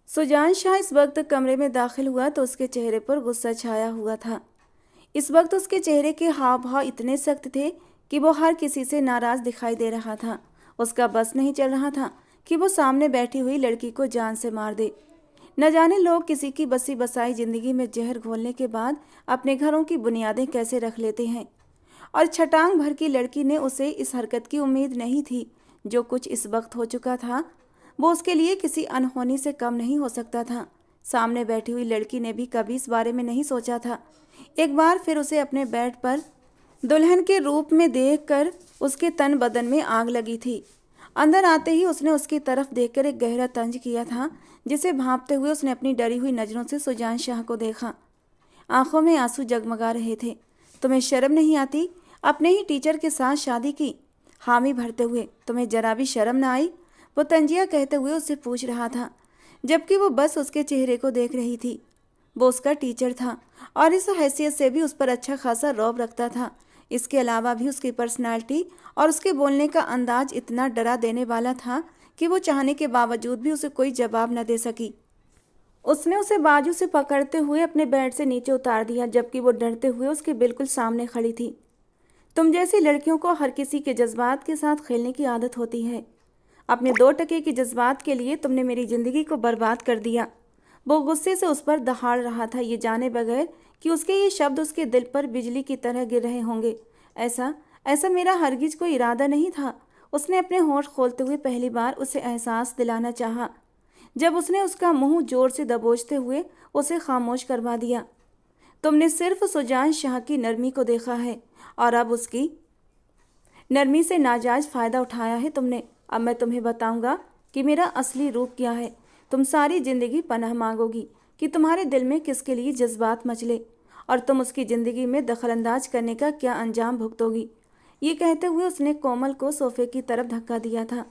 सुजान शाह इस वक्त कमरे में दाखिल हुआ तो उसके चेहरे पर गुस्सा छाया हुआ था। इस वक्त उसके चेहरे के हाव भाव इतने सख्त थे कि वो हर किसी से नाराज दिखाई दे रहा था। उसका बस नहीं चल रहा था कि वो सामने बैठी हुई लड़की को जान से मार दे। न जाने लोग किसी की बसी बसाई जिंदगी में जहर घोलने के बाद अपने घरों की बुनियादें कैसे रख लेते हैं। और छटांग भर की लड़की ने उसे इस हरकत की उम्मीद नहीं थी। जो कुछ इस वक्त हो चुका था वो उसके लिए किसी अनहोनी से कम नहीं हो सकता था। सामने बैठी हुई लड़की ने भी कभी इस बारे में नहीं सोचा था। एक बार फिर उसे अपने बेड पर दुल्हन के रूप में देखकर उसके तन बदन में आग लगी थी। अंदर आते ही उसने उसकी तरफ देखकर एक गहरा तंज किया था, जिसे भांपते हुए उसने अपनी डरी हुई नजरों से सुजान शाह को देखा। आंखों में आंसू जगमगा रहे थे। तुम्हें शर्म नहीं आती? अपने ही टीचर के साथ शादी की? हामी भरते हुए तुम्हें जरा भी शर्म ना आई? वो तंजिया कहते हुए उससे पूछ रहा था, जबकि वो बस उसके चेहरे को देख रही थी। वो उसका टीचर था और इस हैसियत से भी उस पर अच्छा खासा रौब रखता था। इसके अलावा भी उसकी पर्सनालिटी और उसके बोलने का अंदाज इतना डरा देने वाला था कि वो चाहने के बावजूद भी उसे कोई जवाब न दे सकी। उसने उसे बाजू से पकड़ते हुए अपने बेड से नीचे उतार दिया, जबकि वो डरते हुए उसके बिल्कुल सामने खड़ी थी। तुम जैसी लड़कियों को हर किसी के जज्बात के साथ खेलने की आदत होती है। अपने 2 टके के जज्बात के लिए तुमने मेरी जिंदगी को बर्बाद कर दिया। वो गुस्से से उस पर दहाड़ रहा था, ये जाने बगैर कि उसके ये शब्द उसके दिल पर बिजली की तरह गिर रहे होंगे। ऐसा ऐसा मेरा हरगिज कोई इरादा नहीं था। उसने अपने होंठ खोलते हुए पहली बार उसे एहसास दिलाना चाहा, जब उसने उसका मुंह जोर से दबोचते हुए उसे खामोश करवा दिया। तुमने सिर्फ सुजान शाह की नरमी को देखा है और अब उसकी नरमी से नाजायज फ़ायदा उठाया है तुमने। अब मैं तुम्हें बताऊंगा कि मेरा असली रूप क्या है। तुम सारी ज़िंदगी पनाह मांगोगी कि तुम्हारे दिल में किसके लिए जज्बात मचले, और तुम उसकी ज़िंदगी में दखलंदाज करने का क्या अंजाम भुगतोगी। ये कहते हुए उसने कोमल को सोफे की तरफ धक्का दिया था।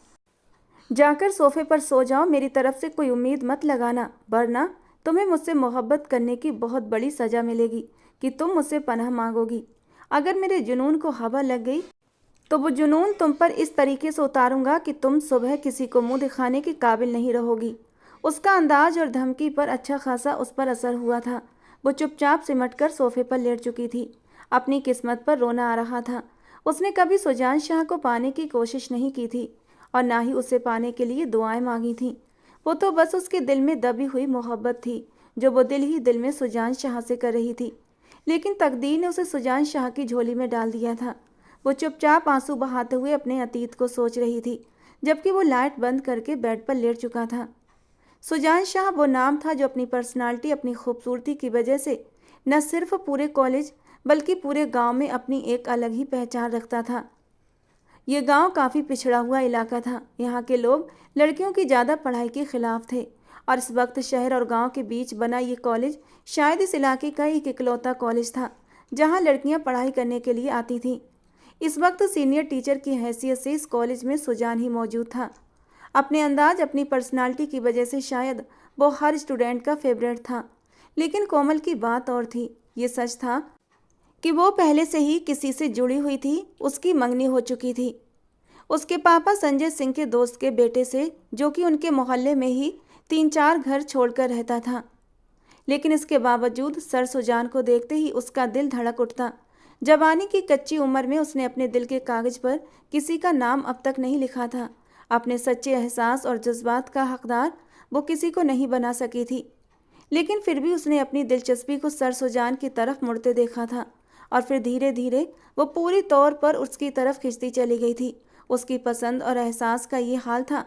जाकर सोफे पर सो जाओ, मेरी तरफ से कोई उम्मीद मत लगाना, वरना तुम्हें मुझसे मोहब्बत करने की बहुत बड़ी सज़ा मिलेगी कि तुम मुझसे पनाह मांगोगी। अगर मेरे जुनून को हवा लग गई तो वो जुनून तुम पर इस तरीके से उतारूंगा कि तुम सुबह किसी को मुंह दिखाने के काबिल नहीं रहोगी। उसका अंदाज और धमकी पर अच्छा खासा उस पर असर हुआ था। वो चुपचाप सिमटकर सोफे पर लेट चुकी थी। अपनी किस्मत पर रोना आ रहा था। उसने कभी सुजान शाह को पाने की कोशिश नहीं की थी और ना ही उसे पाने के लिए दुआएं मांगी थीं। वो तो बस उसके दिल में दबी हुई मोहब्बत थी, जो वो दिल ही दिल में सुजान शाह से कर रही थी। लेकिन तकदीर ने उसे सुजान शाह की झोली में डाल दिया था। वो चुपचाप आंसू बहाते हुए अपने अतीत को सोच रही थी, जबकि वो लाइट बंद करके बेड पर लेट चुका था। सुजान शाह वो नाम था जो अपनी पर्सनालिटी, अपनी खूबसूरती की वजह से न सिर्फ पूरे कॉलेज बल्कि पूरे गांव में अपनी एक अलग ही पहचान रखता था। ये गांव काफ़ी पिछड़ा हुआ इलाका था। यहाँ के लोग लड़कियों की ज़्यादा पढ़ाई के खिलाफ थे और इस वक्त शहर और गांव के बीच बना ये कॉलेज शायद इस इलाके का एक इकलौता कॉलेज था जहाँ लड़कियाँ पढ़ाई करने के लिए आती थीं। इस वक्त सीनियर टीचर की हैसियत से इस कॉलेज में सुजान ही मौजूद था। अपने अंदाज, अपनी पर्सनालिटी की वजह से शायद वो हर स्टूडेंट का फेवरेट था। लेकिन कोमल की बात और थी। ये सच था कि वो पहले से ही किसी से जुड़ी हुई थी। उसकी मंगनी हो चुकी थी उसके पापा संजय सिंह के दोस्त के बेटे से, जो कि उनके मोहल्ले में ही 3-4 घर छोड़कर रहता था। लेकिन इसके बावजूद सर सुजान को देखते ही उसका दिल धड़क उठता। जवानी की कच्ची उम्र में उसने अपने दिल के कागज पर किसी का नाम अब तक नहीं लिखा था। अपने सच्चे एहसास और जज्बात का हकदार वो किसी को नहीं बना सकी थी। लेकिन फिर भी उसने अपनी दिलचस्पी को सर सुजान की तरफ मुड़ते देखा था और फिर धीरे धीरे वो पूरी तौर पर उसकी तरफ खिंचती चली गई थी। उसकी पसंद और एहसास का ये हाल था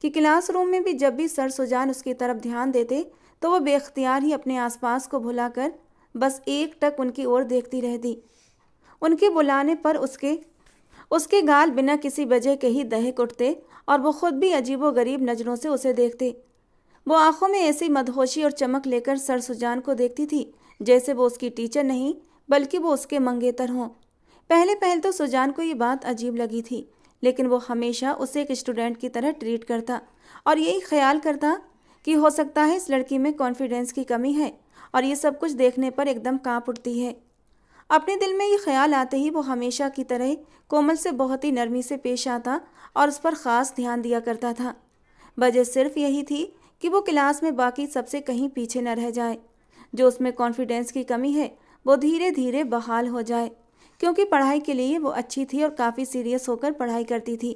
कि क्लासरूम में भी जब भी सर सुजान उसकी तरफ ध्यान देते तो वह बेख्तियार ही अपने आसपास को भुलाकर बस एकटक उनकी ओर देखती रहती। उनके बुलाने पर उसके गाल बिना किसी वजह के ही दहक उठते और वो खुद भी अजीबोगरीब नज़रों से उसे देखते। वो आंखों में ऐसी मदहोशी और चमक लेकर सर सुजान को देखती थी जैसे वो उसकी टीचर नहीं बल्कि वो उसके मंगेतर हों। पहले पहल तो सुजान को ये बात अजीब लगी थी, लेकिन वो हमेशा उसे एक स्टूडेंट की तरह ट्रीट करता और यही ख्याल करता कि हो सकता है इस लड़की में कॉन्फिडेंस की कमी है और ये सब कुछ देखने पर एकदम कांप उठती है। अपने दिल में ये ख्याल आते ही वो हमेशा की तरह कोमल से बहुत ही नरमी से पेश आता और उस पर ख़ास ध्यान दिया करता था। वजह सिर्फ यही थी कि वो क्लास में बाकी सबसे कहीं पीछे न रह जाए। जो उसमें कॉन्फिडेंस की कमी है वो धीरे धीरे बहाल हो जाए, क्योंकि पढ़ाई के लिए वो अच्छी थी और काफ़ी सीरियस होकर पढ़ाई करती थी।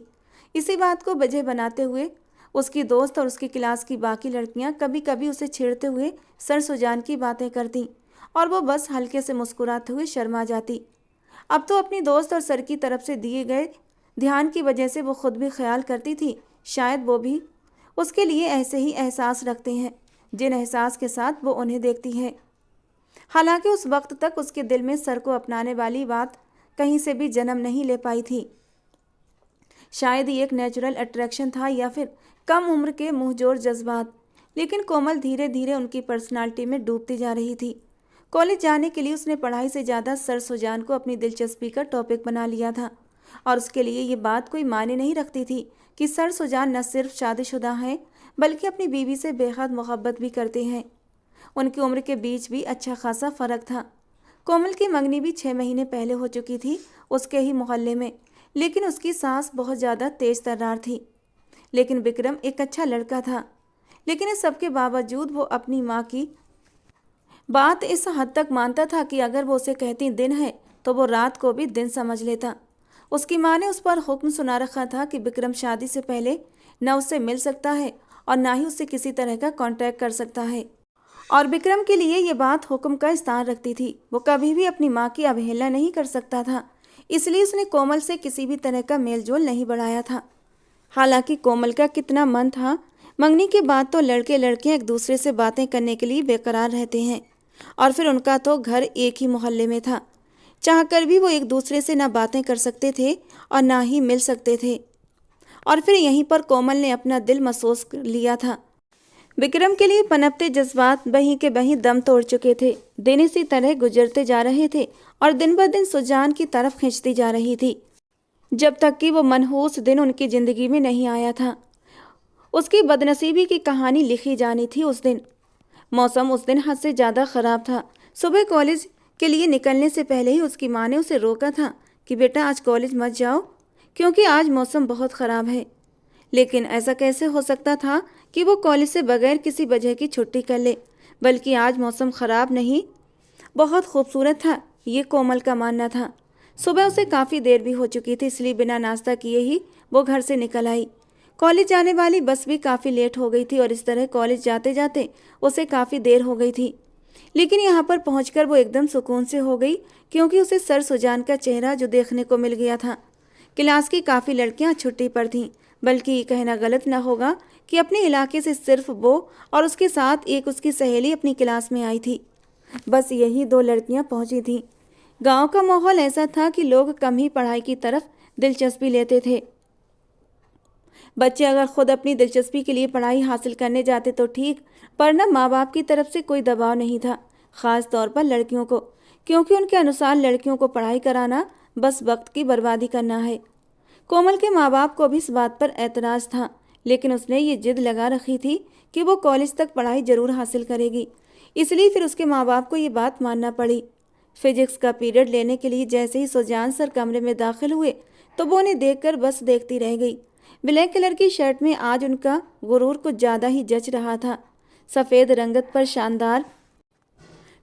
इसी बात को वजह बनाते हुए उसकी दोस्त और उसकी क्लास की बाकी लड़कियां कभी कभी उसे छेड़ते हुए सर सुजान की बातें करती और वो बस हल्के से मुस्कुराते हुए शर्मा जाती। अब तो अपनी दोस्त और सर की तरफ से दिए गए ध्यान की वजह से वो खुद भी ख्याल करती थी शायद वो भी उसके लिए ऐसे ही एहसास रखते हैं जिन एहसास के साथ वो उन्हें देखती है। हालांकि उस वक्त तक उसके दिल में सर को अपनाने वाली बात कहीं से भी जन्म नहीं ले पाई थी। शायद ये एक नेचुरल अट्रैक्शन था या फिर कम उम्र के मुंहजोर जज्बात, लेकिन कोमल धीरे धीरे उनकी पर्सनालिटी में डूबती जा रही थी। कॉलेज जाने के लिए उसने पढ़ाई से ज़्यादा सर सुजान को अपनी दिलचस्पी का टॉपिक बना लिया था और उसके लिए ये बात कोई मायने नहीं रखती थी कि सर सुजान न सिर्फ शादीशुदा हैं बल्कि अपनी बीवी से बेहद मोहब्बत भी करते हैं। उनकी उम्र के बीच भी अच्छा खासा फ़र्क था। कोमल की मंगनी भी 6 महीने पहले हो चुकी थी उसके ही मोहल्ले में, लेकिन उसकी सास बहुत ज़्यादा तेज तर्रार थी। लेकिन विक्रम एक अच्छा लड़का था, लेकिन इस सब के बावजूद वो अपनी माँ की बात इस हद तक मानता था कि अगर वो उसे कहती दिन है तो वो रात को भी दिन समझ लेता। उसकी माँ ने उस पर हुक्म सुना रखा था कि विक्रम शादी से पहले न उससे मिल सकता है और ना ही उससे किसी तरह का कांटेक्ट कर सकता है। और विक्रम के लिए ये बात हुक्म का स्थान रखती थी। वो कभी भी अपनी माँ की अवहेलना नहीं कर सकता था, इसलिए उसने कोमल से किसी भी तरह का मेलजोल नहीं बढ़ाया था। हालांकि कोमल का कितना मन था, मंगनी के बाद तो लड़के लड़कियां एक दूसरे से बातें करने के लिए बेकरार रहते हैं और फिर उनका तो घर एक ही मोहल्ले में था। चाहकर भी वो एक दूसरे से ना बातें कर सकते थे और ना ही मिल सकते थे। और फिर यहीं पर कोमल ने अपना दिल महसूस लिया था। विक्रम के लिए पनपते जज्बात बहीं के बहीं दम तोड़ चुके थे। दिन इसी तरह गुजरते जा रहे थे और दिन ब दिन सुजान की तरफ खींचती जा रही थी, जब तक कि वो मनहूस दिन उनकी ज़िंदगी में नहीं आया था। उसकी बदनसीबी की कहानी लिखी जानी थी उस दिन। मौसम उस दिन हद से ज़्यादा ख़राब था। सुबह कॉलेज के लिए निकलने से पहले ही उसकी माँ ने उसे रोका था कि बेटा आज कॉलेज मत जाओ, क्योंकि आज मौसम बहुत ख़राब है। लेकिन ऐसा कैसे हो सकता था कि वो कॉलेज से बगैर किसी वजह की छुट्टी कर ले, बल्कि आज मौसम ख़राब नहीं बहुत खूबसूरत था, ये कोमल का मानना था। सुबह उसे काफ़ी देर भी हो चुकी थी, इसलिए बिना नाश्ता किए ही वो घर से निकल आई। कॉलेज जाने वाली बस भी काफ़ी लेट हो गई थी और इस तरह कॉलेज जाते जाते उसे काफ़ी देर हो गई थी। लेकिन यहाँ पर पहुँचकर वो एकदम सुकून से हो गई, क्योंकि उसे सर सुजान का चेहरा जो देखने को मिल गया था। क्लास की काफ़ी लड़कियाँ छुट्टी पर थीं, बल्कि ये कहना गलत न होगा कि अपने इलाके से सिर्फ वो और उसके साथ एक उसकी सहेली अपनी क्लास में आई थी। बस यही 2 लड़कियाँ पहुँची थीं। गांव का माहौल ऐसा था कि लोग कम ही पढ़ाई की तरफ दिलचस्पी लेते थे। बच्चे अगर खुद अपनी दिलचस्पी के लिए पढ़ाई हासिल करने जाते तो ठीक, पर न माँ बाप की तरफ से कोई दबाव नहीं था, ख़ास तौर पर लड़कियों को, क्योंकि उनके अनुसार लड़कियों को पढ़ाई कराना बस वक्त की बर्बादी करना है। कोमल के माँ बाप को भी इस बात पर एतराज़ था, लेकिन उसने ये जिद लगा रखी थी कि वो कॉलेज तक पढ़ाई ज़रूर हासिल करेगी, इसलिए फिर उसके माँ बाप को ये बात मानना पड़ी। फिजिक्स का पीरियड लेने के लिए जैसे ही सुजान सर कमरे में दाखिल हुए तो वो उन्हें देखकर बस देखती रह गई। ब्लैक कलर की शर्ट में आज उनका गुरूर कुछ ज़्यादा ही जच रहा था। सफ़ेद रंगत पर शानदार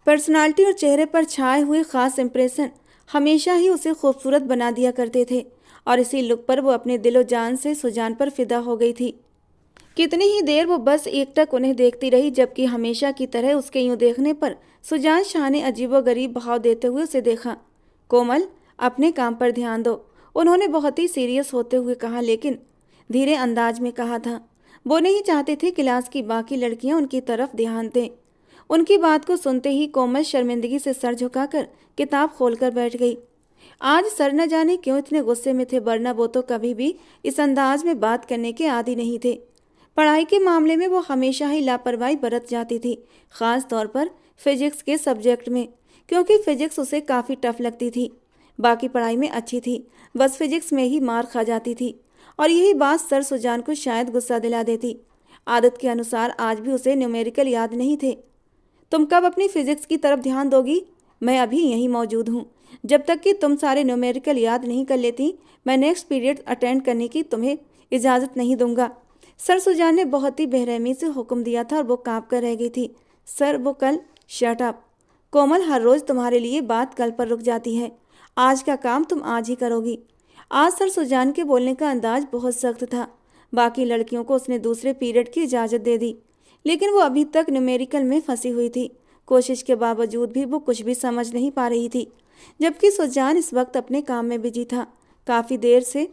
पर्सनालिटी और चेहरे पर छाए हुए ख़ास इंप्रेशन हमेशा ही उसे खूबसूरत बना दिया करते थे और इसी लुक पर वो अपने दिलो जान से सुजान पर फिदा हो गई थी। कितनी ही देर वो बस एकटक उन्हें देखती रही, जबकि हमेशा की तरह उसके यूं देखने पर सुजान शाह ने अजीबोगरीब भाव देते हुए उसे देखा। कोमल, अपने काम पर ध्यान दो, उन्होंने बहुत ही सीरियस होते हुए कहा, लेकिन धीरे अंदाज में कहा था। वो नहीं चाहते थे क्लास की बाकी लड़कियां उनकी तरफ ध्यान दें। उनकी बात को सुनते ही कोमल शर्मिंदगी से सर झुकाकर किताब खोलकर बैठ गई। आज सर न जाने क्यों इतने गुस्से में थे, वरना वो तो कभी भी इस अंदाज में बात करने के आदी नहीं थे। पढ़ाई के मामले में वो हमेशा ही लापरवाही बरत जाती थी, ख़ास तौर पर फिजिक्स के सब्जेक्ट में, क्योंकि फिजिक्स उसे काफ़ी टफ लगती थी। बाकी पढ़ाई में अच्छी थी, बस फिजिक्स में ही मार खा जाती थी और यही बात सर सुजान को शायद गुस्सा दिला देती। आदत के अनुसार आज भी उसे न्यूमेरिकल याद नहीं थे। तुम कब अपनी फिजिक्स की तरफ ध्यान दोगी? मैं अभी यहीं मौजूद हूँ। जब तक कि तुम सारे न्यूमेरिकल याद नहीं कर लेती, मैं नेक्स्ट पीरियड अटेंड करने की तुम्हें इजाज़त नहीं दूंगा। सर सुजान ने बहुत ही बेरहमी से हुक्म दिया था और वो कांप कर रह गई थी। सर वो कल। शट अप कोमल, हर रोज तुम्हारे लिए बात कल पर रुक जाती है। आज का काम तुम आज ही करोगी। आज सर सुजान के बोलने का अंदाज बहुत सख्त था। बाकी लड़कियों को उसने दूसरे पीरियड की इजाज़त दे दी, लेकिन वो अभी तक न्यूमेरिकल में फंसी हुई थी। कोशिश के बावजूद भी वो कुछ भी समझ नहीं पा रही थी, जबकि सुजान इस वक्त अपने काम में बिजी था। काफ़ी देर से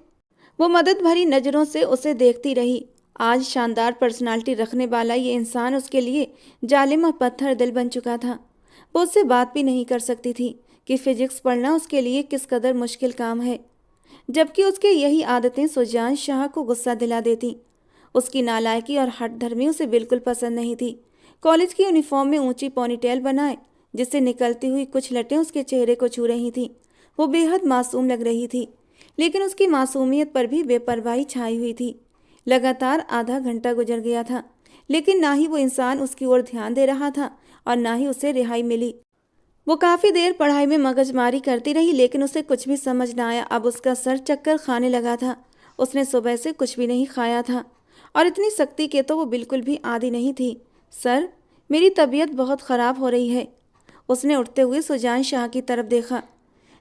वो मदद भरी नज़रों से उसे देखती रही। आज शानदार पर्सनालिटी रखने वाला ये इंसान उसके लिए जालिम और पत्थर दिल बन चुका था। वो उससे बात भी नहीं कर सकती थी कि फिजिक्स पढ़ना उसके लिए किस कदर मुश्किल काम है, जबकि उसके यही आदतें सुजान शाह को गुस्सा दिला देती। उसकी नालायकी और हठधर्मी उसे बिल्कुल पसंद नहीं थी। कॉलेज की यूनिफॉर्म में ऊंची पोनीटेल बनाए, जिससे निकलती हुई कुछ लटें उसके चेहरे को छू रही थीं। वो बेहद मासूम लग रही थी, लेकिन उसकी मासूमियत पर भी बेपरवाही छाई हुई थी। लगातार आधा घंटा गुजर गया था, लेकिन ना ही वो इंसान उसकी ओर ध्यान दे रहा था और ना ही उसे रिहाई मिली। वो काफ़ी देर पढ़ाई में मगजमारी करती रही, लेकिन उसे कुछ भी समझ ना आया। अब उसका सर चक्कर खाने लगा था। उसने सुबह से कुछ भी नहीं खाया था और इतनी सख्ती के तो वो बिल्कुल भी आदी नहीं थी। सर, मेरी तबीयत बहुत ख़राब हो रही है। उसने उठते हुए सुजान शाह की तरफ देखा।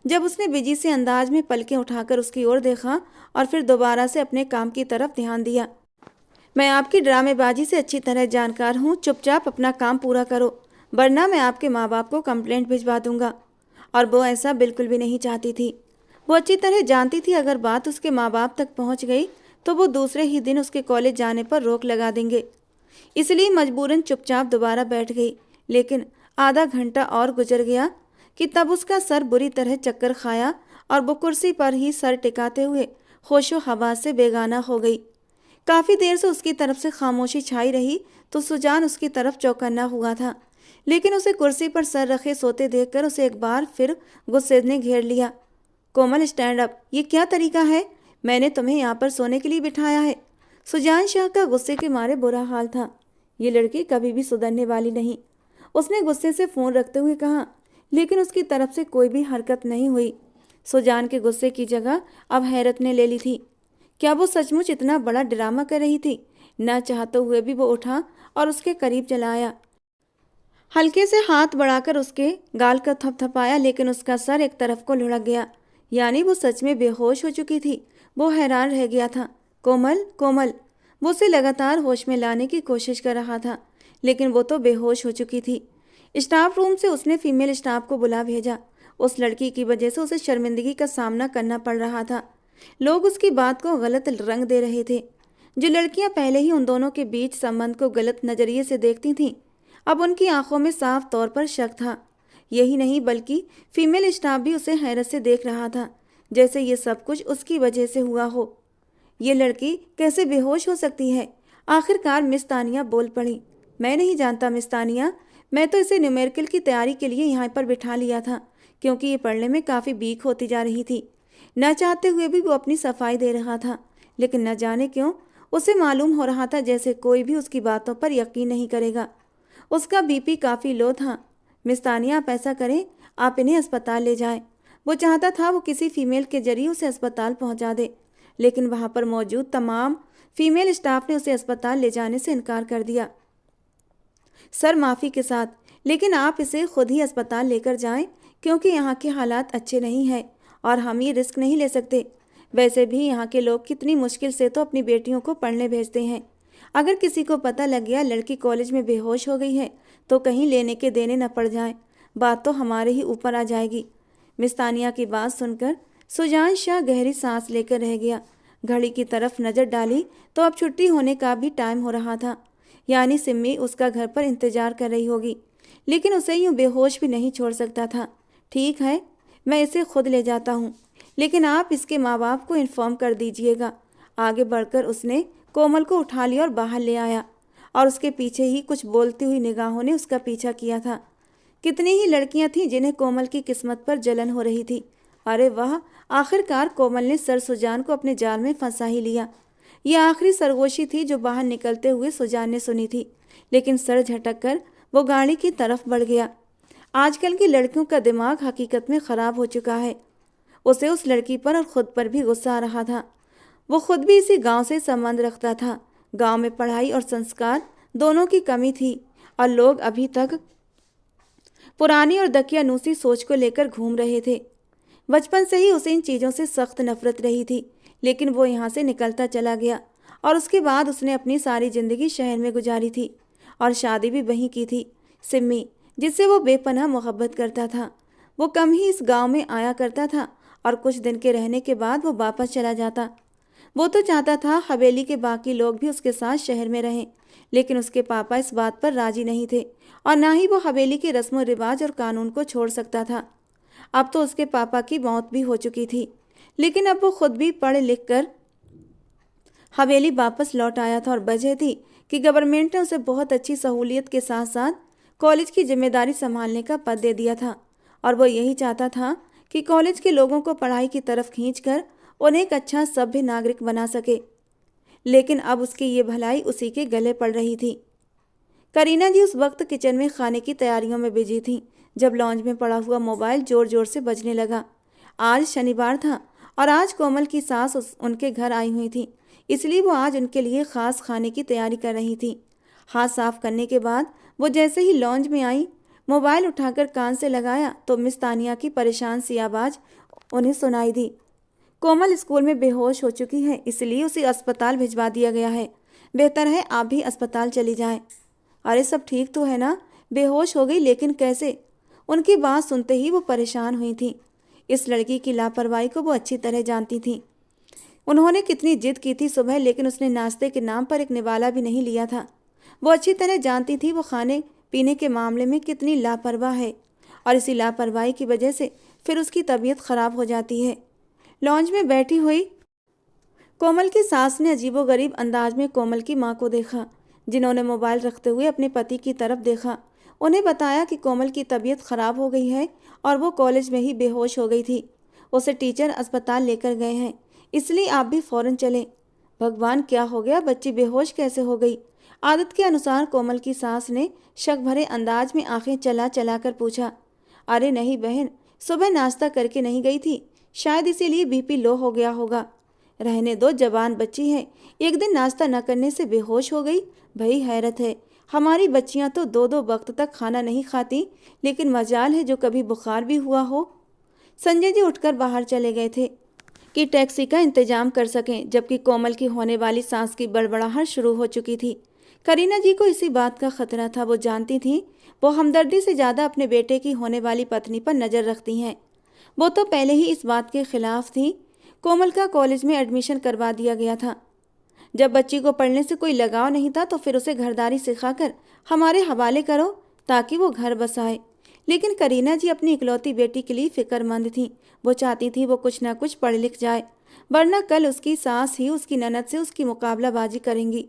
जब उसने बिजी से अंदाज में पलकें उठाकर उसकी ओर देखा और फिर दोबारा से अपने काम की तरफ ध्यान दिया। मैं आपकी ड्रामेबाजी से अच्छी तरह जानकार हूँ। चुपचाप अपना काम पूरा करो, वरना मैं आपके माँ बाप को कंप्लेंट भिजवा दूंगा। और वो ऐसा बिल्कुल भी नहीं चाहती थी। वो अच्छी तरह जानती थी अगर बात उसके माँ बाप तक पहुँच गई तो वो दूसरे ही दिन उसके कॉलेज जाने पर रोक लगा देंगे। इसलिए मजबूरन चुपचाप दोबारा बैठ गई। लेकिन आधा घंटा और गुजर गया कि तब उसका सर बुरी तरह चक्कर खाया और वो कुर्सी पर ही सर टिकाते हुए होशो हवास से बेगाना हो गई। काफ़ी देर से उसकी तरफ से खामोशी छाई रही तो सुजान उसकी तरफ चौकन्ना हुआ था, लेकिन उसे कुर्सी पर सर रखे सोते देखकर उसे एक बार फिर गुस्से ने घेर लिया। कोमल, स्टैंड अप। ये क्या तरीका है? मैंने तुम्हें यहाँ पर सोने के लिए बिठाया है। सुजान शाह का गुस्से के मारे बुरा हाल था। ये लड़की कभी भी सुधरने वाली नहीं, उसने गुस्से से फ़ोन रखते हुए कहा, लेकिन उसकी तरफ से कोई भी हरकत नहीं हुई। सुजान के गुस्से की जगह अब हैरत ने ले ली थी। क्या वो सचमुच इतना बड़ा ड्रामा कर रही थी? ना चाहते हुए भी वो उठा और उसके करीब चला आया। हल्के से हाथ बढ़ाकर उसके गाल का थपथपाया, लेकिन उसका सर एक तरफ को लुढ़क गया। यानी वो सच में बेहोश हो चुकी थी। वो हैरान रह गया था। कोमल, कोमल, वो उसे लगातार होश में लाने की कोशिश कर रहा था, लेकिन वो तो बेहोश हो चुकी थी। स्टाफ रूम से उसने फीमेल स्टाफ को बुला भेजा। उस लड़की की वजह से उसे शर्मिंदगी का सामना करना पड़ रहा था। लोग उसकी बात को गलत रंग दे रहे थे। जो लड़कियां पहले ही उन दोनों के बीच संबंध को गलत नज़रिए से देखती थीं, अब उनकी आंखों में साफ तौर पर शक था। यही नहीं बल्कि फीमेल स्टाफ भी उसे हैरत से देख रहा था, जैसे ये सब कुछ उसकी वजह से हुआ हो। ये लड़की कैसे बेहोश हो सकती है? आखिरकार मिस तानिया बोल पड़ी। मैं नहीं जानता मिस तानिया, मैं तो इसे न्यूमेरिकल की तैयारी के लिए यहाँ पर बिठा लिया था, क्योंकि ये पढ़ने में काफ़ी वीक होती जा रही थी। न चाहते हुए भी वो अपनी सफाई दे रहा था, लेकिन न जाने क्यों उसे मालूम हो रहा था जैसे कोई भी उसकी बातों पर यकीन नहीं करेगा। उसका बीपी काफ़ी लो था। मिस तानिया, आप ऐसा करें, आप इन्हें अस्पताल ले जाएं। वो चाहता था वो किसी फीमेल के जरिए उसे अस्पताल पहुंचा दे, लेकिन वहां पर मौजूद तमाम फीमेल स्टाफ ने उसे अस्पताल ले जाने से इनकार कर दिया। सर, माफ़ी के साथ, लेकिन आप इसे खुद ही अस्पताल लेकर जाएं, क्योंकि यहाँ के हालात अच्छे नहीं हैं और हम ये रिस्क नहीं ले सकते। वैसे भी यहाँ के लोग कितनी मुश्किल से तो अपनी बेटियों को पढ़ने भेजते हैं। अगर किसी को पता लग गया लड़की कॉलेज में बेहोश हो गई है तो कहीं लेने के देने न पड़ जाए, बात तो हमारे ही ऊपर आ जाएगी। मिस तानिया की बात सुनकर सुजान शाह गहरी सांस लेकर रह गया। घड़ी की तरफ नज़र डाली तो अब छुट्टी होने का भी टाइम हो रहा था, यानी सिम्मी उसका घर पर इंतजार कर रही होगी, लेकिन उसे यूँ बेहोश भी नहीं छोड़ सकता था। ठीक है, मैं इसे खुद ले जाता हूँ, लेकिन आप इसके माँ बाप को इन्फॉर्म कर दीजिएगा। आगे बढ़कर उसने कोमल को उठा लिया और बाहर ले आया, और उसके पीछे ही कुछ बोलती हुई निगाहों ने उसका पीछा किया था। कितनी ही लड़कियां थीं जिन्हें कोमल की किस्मत पर जलन हो रही थी। अरे वाह, आखिरकार कोमल ने सर सुजान को अपने जाल में फंसा ही लिया। यह आखिरी सरगोशी थी जो बाहर निकलते हुए सुजान ने सुनी थी, लेकिन सर झटक कर वो गाड़ी की तरफ बढ़ गया। आजकल की लड़कियों का दिमाग हकीकत में ख़राब हो चुका है। उसे उस लड़की पर और ख़ुद पर भी गुस्सा आ रहा था। वो खुद भी इसी गांव से संबंध रखता था। गांव में पढ़ाई और संस्कार दोनों की कमी थी और लोग अभी तक पुरानी और दकियानूसी सोच को लेकर घूम रहे थे। बचपन से ही उसे इन चीज़ों से सख्त नफरत रही थी, लेकिन वो यहाँ से निकलता चला गया और उसके बाद उसने अपनी सारी ज़िंदगी शहर में गुजारी थी और शादी भी वहीं की थी। सिम्मी, जिससे वो बेपनाह मोहब्बत करता था, वो कम ही इस गांव में आया करता था और कुछ दिन के रहने के बाद वो वापस चला जाता। वो तो चाहता था हवेली के बाकी लोग भी उसके साथ शहर में रहें, लेकिन उसके पापा इस बात पर राजी नहीं थे और ना ही वो हवेली के रस्म व रिवाज और कानून को छोड़ सकता था। अब तो उसके पापा की मौत भी हो चुकी थी, लेकिन अब वो खुद भी पढ़ लिख कर हवेली वापस लौट आया था और वजह थी कि गवर्नमेंट ने उसे बहुत अच्छी सहूलियत के साथ साथ कॉलेज की जिम्मेदारी संभालने का पद दे दिया था और वो यही चाहता था कि कॉलेज के लोगों को पढ़ाई की तरफ खींचकर उन्हें एक अच्छा सभ्य नागरिक बना सके। लेकिन अब उसकी ये भलाई उसी के गले पड़ रही थी। करीना जी उस वक्त किचन में खाने की तैयारियों में बिजी थी जब लॉन्च में पड़ा हुआ मोबाइल जोर जोर से बजने लगा। आज शनिवार था और आज कोमल की सास उनके घर आई हुई थी, इसलिए वो आज उनके लिए ख़ास खाने की तैयारी कर रही थी। हाथ साफ करने के बाद वो जैसे ही लॉन्च में आई, मोबाइल उठाकर कान से लगाया तो मिस तानिया की परेशान सी आवाज़ उन्हें सुनाई दी। कोमल स्कूल में बेहोश हो चुकी है, इसलिए उसे अस्पताल भिजवा दिया गया है। बेहतर है आप भी अस्पताल चली जाएं। अरे सब ठीक तो है ना? बेहोश हो गई लेकिन कैसे? उनकी बात सुनते ही वो परेशान हुई थी। इस लड़की की लापरवाही को वो अच्छी तरह जानती थी। उन्होंने कितनी जिद की थी सुबह, लेकिन उसने नाश्ते के नाम पर एक निवाला भी नहीं लिया था। वो अच्छी तरह जानती थी वो खाने पीने के मामले में कितनी लापरवाह है और इसी लापरवाही की वजह से फिर उसकी तबीयत खराब हो जाती है। लॉन्च में बैठी हुई कोमल की सास ने अजीबोगरीब अंदाज में कोमल की मां को देखा, जिन्होंने मोबाइल रखते हुए अपने पति की तरफ देखा। उन्हें बताया कि कोमल की तबीयत खराब हो गई है और वो कॉलेज में ही बेहोश हो गई थी। उसे टीचर अस्पताल लेकर गए हैं, इसलिए आप भी फौरन चलें। भगवान, क्या हो गया? बच्ची बेहोश कैसे हो गई? आदत के अनुसार कोमल की सास ने शक भरे अंदाज में आंखें चला चला कर पूछा। अरे नहीं बहन, सुबह नाश्ता करके नहीं गई थी, शायद इसीलिए बीपी लो हो गया होगा। रहने दो, जवान बच्ची है, एक दिन नाश्ता न करने से बेहोश हो गई। भाई हैरत है, हमारी बच्चियां तो 2-2 वक्त तक खाना नहीं खाती, लेकिन मजाल है जो कभी बुखार भी हुआ हो। संजय जी उठकर बाहर चले गए थे कि टैक्सी का इंतजाम कर सकें, जबकि कोमल की होने वाली सांस की बड़बड़ाहट शुरू हो चुकी थी। करीना जी को इसी बात का खतरा था। वो जानती थी वो हमदर्दी से ज़्यादा अपने बेटे की होने वाली पत्नी पर नज़र रखती हैं। वो तो पहले ही इस बात के खिलाफ थी। कोमल का कॉलेज में एडमिशन करवा दिया गया था। जब बच्ची को पढ़ने से कोई लगाव नहीं था तो फिर उसे घरदारी सिखाकर हमारे हवाले करो ताकि वो घर बसाए। लेकिन करीना जी अपनी इकलौती बेटी के लिए फिक्रमंद थी। वो चाहती थी वो कुछ ना कुछ पढ़ लिख जाए, वरना कल उसकी सास ही उसकी ननद से उसकी मुकाबलाबाजी करेंगी।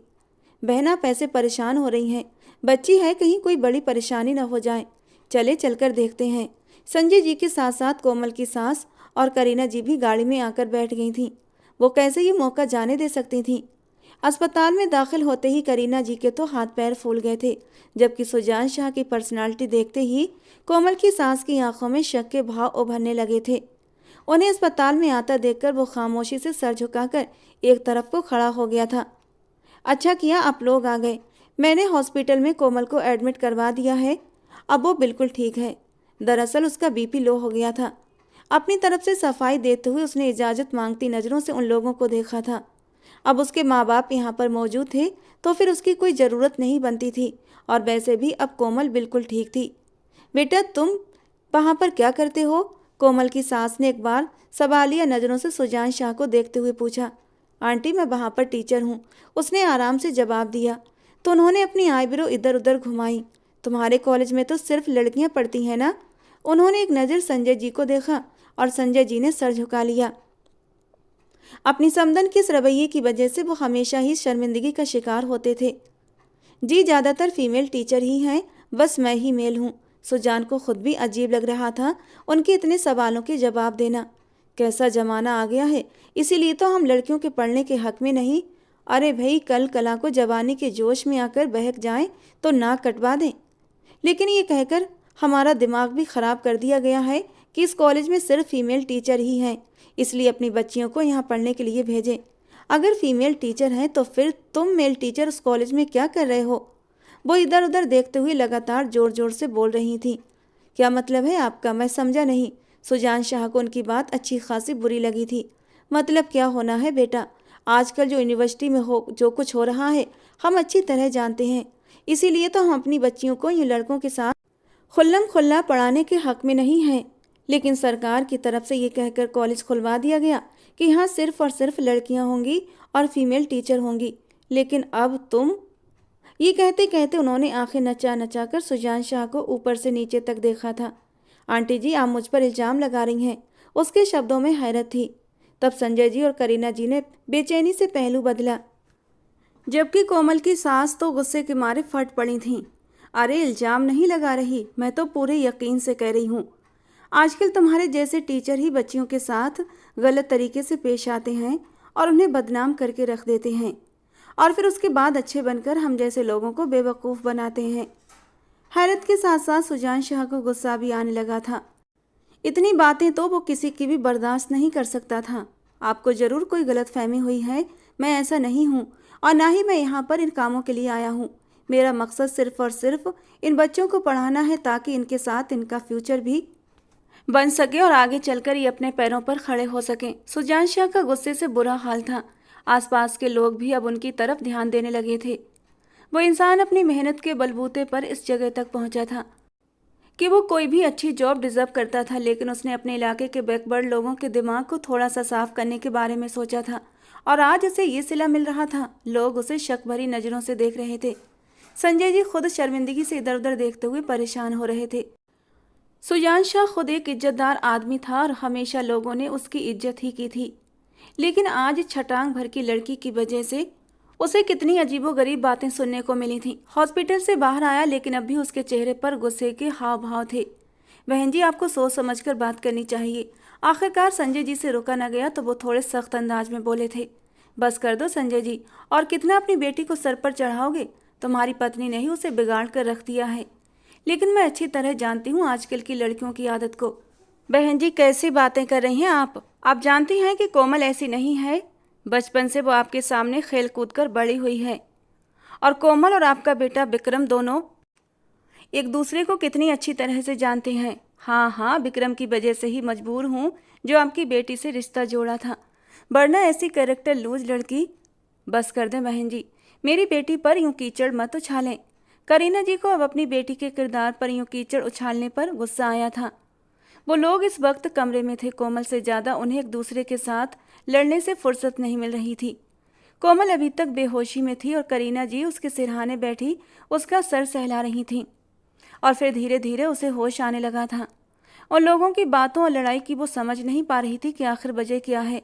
बहना पैसे परेशान हो रही हैं, बच्ची है, कहीं कोई बड़ी परेशानी न हो जाए। चले चलकर देखते हैं। संजय जी के साथ साथ कोमल की सास और करीना जी भी गाड़ी में आकर बैठ गई थीं। वो कैसे ये मौका जाने दे सकती थीं? अस्पताल में दाखिल होते ही करीना जी के तो हाथ पैर फूल गए थे, जबकि सुजान शाह की पर्सनालिटी देखते ही कोमल की सास की आंखों में शक के भाव उभरने लगे थे। उन्हें अस्पताल में आता देखकर वो खामोशी से सर झुकाकर एक तरफ को खड़ा हो गया था। अच्छा किया आप लोग आ गए। मैंने हॉस्पिटल में कोमल को एडमिट करवा दिया है, अब वो बिल्कुल ठीक है। दरअसल उसका बीपी लो हो गया था। अपनी तरफ से सफाई देते हुए उसने इजाज़त मांगती नज़रों से उन लोगों को देखा था। अब उसके माँ बाप यहाँ पर मौजूद थे तो फिर उसकी कोई ज़रूरत नहीं बनती थी, और वैसे भी अब कोमल बिल्कुल ठीक थी। बेटा तुम वहाँ पर क्या करते हो? कोमल की सास ने एक बार सवालिया नज़रों से सुजान शाह को देखते हुए पूछा। आंटी मैं वहाँ पर टीचर हूँ, उसने आराम से जवाब दिया। तो उन्होंने अपनी आईब्रो इधर उधर घुमाई। तुम्हारे कॉलेज में तो सिर्फ लड़कियाँ पढ़ती हैं ना? उन्होंने एक नज़र संजय जी को देखा और संजय जी ने सर झुका लिया। अपनी समदन के इस रवैये की वजह से वो हमेशा ही शर्मिंदगी का शिकार होते थे। जी ज़्यादातर फीमेल टीचर ही हैं, बस मैं ही मेल हूँ। सुजान को खुद भी अजीब लग रहा था उनके इतने सवालों के जवाब देना। कैसा ज़माना आ गया है, इसीलिए तो हम लड़कियों के पढ़ने के हक में नहीं। अरे भाई कल कला को जवानी के जोश में आकर बहक जाएं तो नाक कटवा दें। लेकिन ये कहकर हमारा दिमाग भी ख़राब कर दिया गया है कि इस कॉलेज में सिर्फ फीमेल टीचर ही हैं, इसलिए अपनी बच्चियों को यहाँ पढ़ने के लिए भेजें। अगर फीमेल टीचर हैं तो फिर तुम मेल टीचर उस कॉलेज में क्या कर रहे हो? वो इधर उधर देखते हुए लगातार जोर जोर से बोल रही थी। क्या मतलब है आपका? मैं समझा नहीं। सुजान शाह को उनकी बात अच्छी खासी बुरी लगी थी। मतलब क्या होना है बेटा? आजकल जो यूनिवर्सिटी में जो कुछ हो रहा है हम अच्छी तरह जानते हैं। इसीलिए तो हम अपनी बच्चियों को इन लड़कों के साथ खुल्लम खुल्ला पढ़ाने के हक में नहीं हैं। लेकिन सरकार की तरफ से ये कहकर कॉलेज खुलवा दिया गया कि यहाँ सिर्फ और सिर्फ लड़कियाँ होंगी और फीमेल टीचर होंगी। लेकिन अब तुम। ये कहते कहते उन्होंने आंखें नचा नचा कर सुजान शाह को ऊपर से नीचे तक देखा था। आंटी जी, आप मुझ पर इल्ज़ाम लगा रही हैं। उसके शब्दों में हैरत थी। तब संजय जी और करीना जी ने बेचैनी से पहलू बदला, जबकि कोमल की सास तो गुस्से के मारे फट पड़ी थीं। अरे इल्ज़ाम नहीं लगा रही, मैं तो पूरे यकीन से कह रही हूँ। आजकल तुम्हारे जैसे टीचर ही बच्चियों के साथ गलत तरीके से पेश आते हैं और उन्हें बदनाम करके रख देते हैं, और फिर उसके बाद अच्छे बनकर हम जैसे लोगों को बेवकूफ़ बनाते हैं। हैरत के साथ साथ सुजान शाह को गुस्सा भी आने लगा था। इतनी बातें तो वो किसी की भी बर्दाश्त नहीं कर सकता था। आपको ज़रूर कोई गलतफहमी हुई है। मैं ऐसा नहीं हूँ, और ना ही मैं यहाँ पर इन कामों के लिए आया हूँ। मेरा मकसद सिर्फ और सिर्फ इन बच्चों को पढ़ाना है, ताकि इनके साथ इनका फ्यूचर भी बन सके और आगे चलकर ये अपने पैरों पर खड़े हो सकें। सुजान शाह का गुस्से से बुरा हाल था। आसपास के लोग भी अब उनकी तरफ ध्यान देने लगे थे। वो इंसान अपनी मेहनत के बलबूते पर इस जगह तक पहुंचा था कि वो कोई भी अच्छी जॉब डिजर्व करता था, लेकिन उसने अपने इलाके के बैकवर्ड लोगों के दिमाग को थोड़ा सा साफ करने के बारे में सोचा था, और आज उसे ये सिला मिल रहा था। लोग उसे शक भरी नज़रों से देख रहे थे। संजय जी खुद शर्मिंदगी से इधर उधर देखते हुए परेशान हो रहे थे। सुजान शाह खुद एक इज्जतदार आदमी था और हमेशा लोगों ने उसकी इज्जत ही की थी, लेकिन आज छटांग भर की लड़की की वजह से उसे कितनी अजीबोगरीब बातें सुनने को मिली थीं। हॉस्पिटल से बाहर आया, लेकिन अब भी उसके चेहरे पर गुस्से के हाव भाव थे। बहन जी, आपको सोच समझकर बात करनी चाहिए। आखिरकार संजय जी से रुका न गया तो वो थोड़े सख्त अंदाज में बोले थे। बस कर दो संजय जी, और कितना अपनी बेटी को सर पर चढ़ाओगे? तुम्हारी पत्नी ने ही उसे बिगाड़ कर रख दिया है। लेकिन मैं अच्छी तरह जानती हूँ आजकल की लड़कियों की आदत को। बहन जी, कैसी बातें कर रही हैं आप? आप जानती हैं कि कोमल ऐसी नहीं है। बचपन से वो आपके सामने खेल कूद कर बड़ी हुई है, और कोमल और आपका बेटा विक्रम दोनों एक दूसरे को कितनी अच्छी तरह से जानते हैं। हाँ हाँ, विक्रम की वजह से ही मजबूर हूँ जो आपकी बेटी से रिश्ता जोड़ा था, वरना ऐसी कैरेक्टर लूज लड़की। बस कर दें बहन जी, मेरी बेटी पर यूँ कीचड़ मत उछालें। करीना जी को अब अपनी बेटी के किरदार पर यूँ कीचड़ उछालने पर गुस्सा आया था। वो लोग इस वक्त कमरे में थे। कोमल से ज़्यादा उन्हें एक दूसरे के साथ लड़ने से फुर्सत नहीं मिल रही थी। कोमल अभी तक बेहोशी में थी और करीना जी उसके सिरहाने बैठी उसका सर सहला रही थीं, और फिर धीरे धीरे उसे होश आने लगा था। और लोगों की बातों और लड़ाई की वो समझ नहीं पा रही थी कि आखिर वजह क्या है।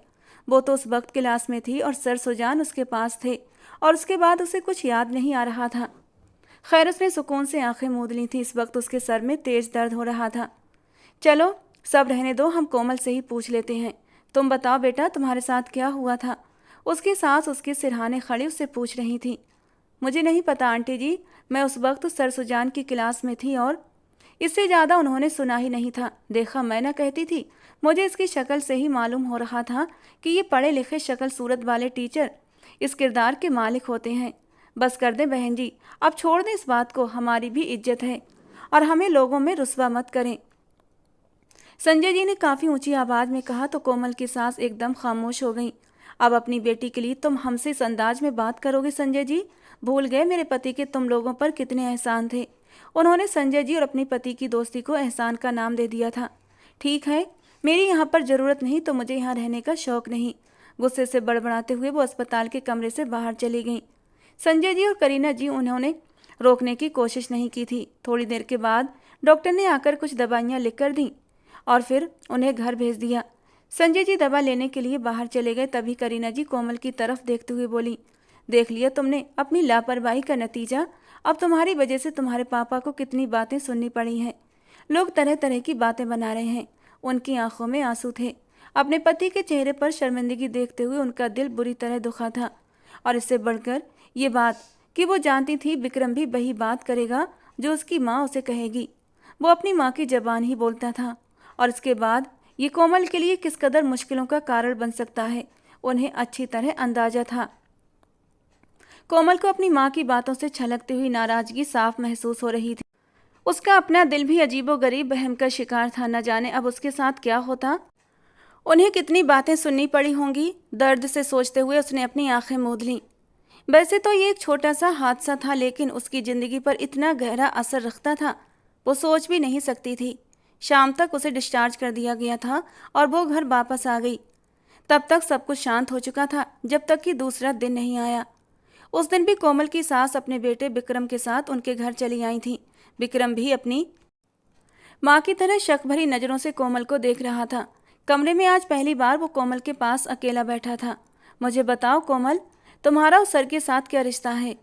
वो तो उस वक्त क्लास में थी और सर सुजान उसके पास थे, और उसके बाद उसे कुछ याद नहीं आ रहा था। खैर, उसने सुकून से आंखें मूंद ली थी। इस वक्त उसके सर में तेज दर्द हो रहा था। चलो सब रहने दो, हम कोमल से ही पूछ लेते हैं। तुम बताओ बेटा, तुम्हारे साथ क्या हुआ था? उसकी सास उसके सिरहाने खड़ी उससे पूछ रही थी। मुझे नहीं पता आंटी जी, मैं उस वक्त सर सुजान की क्लास में थी और इससे ज़्यादा उन्होंने सुना ही नहीं था। देखा, मैं ना कहती थी। मुझे इसकी शक्ल से ही मालूम हो रहा था कि ये पढ़े लिखे शक्ल सूरत वाले टीचर इस किरदार के मालिक होते हैं। बस कर दें बहन जी, अब छोड़ दें इस बात को। हमारी भी इज्जत है और हमें लोगों में रुस्वा मत करें। संजय जी ने काफ़ी ऊंची आवाज़ में कहा तो कोमल की सास एकदम खामोश हो गई। अब अपनी बेटी के लिए तुम हमसे इस अंदाज में बात करोगे संजय जी? भूल गए मेरे पति के तुम लोगों पर कितने एहसान थे। उन्होंने संजय जी और अपनी पति की दोस्ती को एहसान का नाम दे दिया था। ठीक है, मेरी यहाँ पर ज़रूरत नहीं तो मुझे यहाँ रहने का शौक़ नहीं। गुस्से से बड़बड़ाते हुए वो अस्पताल के कमरे से बाहर चली गईं। संजय जी और करीना जी उन्होंने रोकने की कोशिश नहीं की थी। थोड़ी देर के बाद डॉक्टर ने आकर कुछ दवाइयाँ लिख कर दी और फिर उन्हें घर भेज दिया। संजय जी दवा लेने के लिए बाहर चले गए। तभी करीना जी कोमल की तरफ देखते हुए बोली, देख लिया तुमने अपनी लापरवाही का नतीजा। अब तुम्हारी वजह से तुम्हारे पापा को कितनी बातें सुननी पड़ी हैं। लोग तरह तरह की बातें बना रहे हैं। उनकी आंखों में आंसू थे। अपने पति के चेहरे पर शर्मिंदगी देखते हुए उनका दिल बुरी तरह दुखा था, और इससे बढ़कर ये बात कि वो जानती थी विक्रम भी वही बात करेगा जो उसकी माँ उसे कहेगी। वो अपनी माँ की ज़बान ही बोलता था, और इसके बाद ये कोमल के लिए किस कदर मुश्किलों का कारण बन सकता है उन्हें अच्छी तरह अंदाजा था। कोमल को अपनी माँ की बातों से छलकती हुई नाराजगी साफ महसूस हो रही थी। उसका अपना दिल भी अजीबोगरीब वहम का शिकार था। न जाने अब उसके साथ क्या होता। उन्हें कितनी बातें सुननी पड़ी होंगी। दर्द से सोचते हुए उसने अपनी आंखें मूंद लीं। वैसे तो ये एक छोटा सा हादसा था, लेकिन उसकी ज़िंदगी पर इतना गहरा असर रखता था, वो सोच भी नहीं सकती थी। शाम तक उसे डिस्चार्ज कर दिया गया था और वो घर वापस आ गई। तब तक सब कुछ शांत हो चुका था, जब तक कि दूसरा दिन नहीं आया। उस दिन भी कोमल की सास अपने बेटे विक्रम के साथ उनके घर चली आई थी। विक्रम भी अपनी माँ की तरह शक भरी नज़रों से कोमल को देख रहा था। कमरे में आज पहली बार वो कोमल के पास अकेला बैठा था। मुझे बताओ कोमल, तुम्हारा उस सर के साथ क्या रिश्ता है?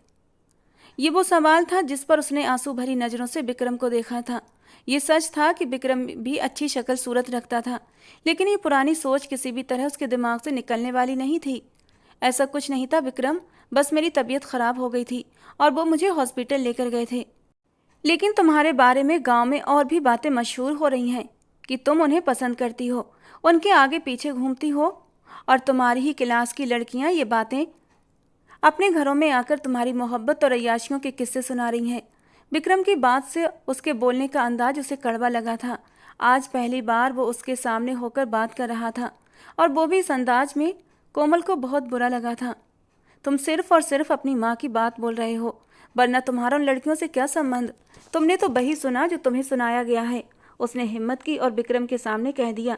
ये वो सवाल था जिस पर उसने आंसू भरी नज़रों से विक्रम को देखा था। ये सच था कि विक्रम भी अच्छी शक्ल सूरत रखता था, लेकिन ये पुरानी सोच किसी भी तरह उसके दिमाग से निकलने वाली नहीं थी। ऐसा कुछ नहीं था विक्रम, बस मेरी तबीयत ख़राब हो गई थी और वो मुझे हॉस्पिटल लेकर गए थे। लेकिन तुम्हारे बारे में गांव में और भी बातें मशहूर हो रही हैं कि तुम उन्हें पसंद करती हो, उनके आगे पीछे घूमती हो, और तुम्हारी ही क्लास की लड़कियां ये बातें अपने घरों में आकर तुम्हारी मोहब्बत और अय्याशियों के किस्से सुना रही हैं। विक्रम की बात से उसके बोलने का अंदाज उसे कड़वा लगा था। आज पहली बार वो उसके सामने होकर बात कर रहा था, और वो भी इस अंदाज में। कोमल को बहुत बुरा लगा था। तुम सिर्फ और सिर्फ अपनी माँ की बात बोल रहे हो, वरना तुम्हारा उन लड़कियों से क्या संबंध? तुमने तो वही सुना जो तुम्हें सुनाया गया है, उसने हिम्मत की और विक्रम के सामने कह दिया,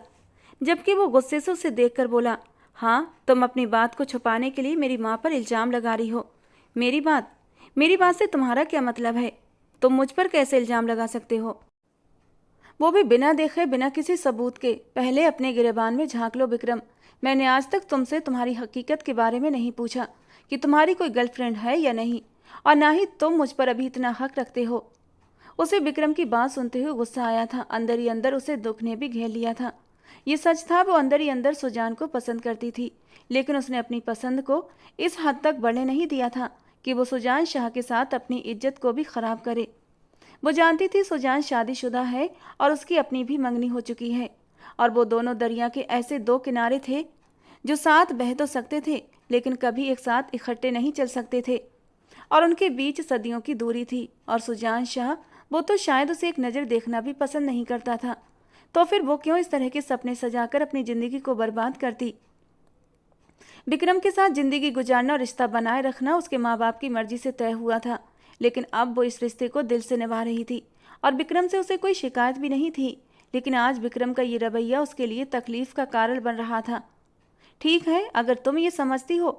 जबकि वो गुस्से से उसे देखकर बोला, हाँ, तुम अपनी बात को छुपाने के लिए मेरी माँ पर इल्ज़ाम लगा रही हो। मेरी बात से तुम्हारा क्या मतलब है? तुम मुझ पर कैसे इल्ज़ाम लगा सकते हो? वो भी बिना देखे, बिना किसी सबूत के। पहले अपने गिरेबान में झांक लो विक्रम। मैंने आज तक तुमसे तुम्हारी हकीकत के बारे में नहीं पूछा कि तुम्हारी कोई गर्लफ्रेंड है या नहीं, और ना ही तुम मुझ पर अभी इतना हक रखते हो। उसे विक्रम की बात सुनते हुए गुस्सा आया था। अंदर ही अंदर उसे दुख ने भी घेर लिया था। ये सच था, वो अंदर ही अंदर सुजान को पसंद करती थी, लेकिन उसने अपनी पसंद को इस हद तक बढ़ने नहीं दिया था कि वो सुजान शाह के साथ अपनी इज्जत को भी खराब करे। वो जानती थी सुजान शादीशुदा है और उसकी अपनी भी मंगनी हो चुकी है, और वो दोनों दरिया के ऐसे दो किनारे थे जो साथ बह तो सकते थे, लेकिन कभी एक साथ इकट्ठे नहीं चल सकते थे, और उनके बीच सदियों की दूरी थी। और सुजान शाह, वो तो शायद उसे एक नज़र देखना भी पसंद नहीं करता था, तो फिर वो क्यों इस तरह के सपने सजाकर अपनी ज़िंदगी को बर्बाद करती? विक्रम के साथ ज़िंदगी गुजारना और रिश्ता बनाए रखना उसके माँ बाप की मर्जी से तय हुआ था, लेकिन अब वो इस रिश्ते को दिल से निभा रही थी, और विक्रम से उसे कोई शिकायत भी नहीं थी। लेकिन आज विक्रम का ये रवैया उसके लिए तकलीफ का कारण बन रहा था। ठीक है, अगर तुम ये समझती हो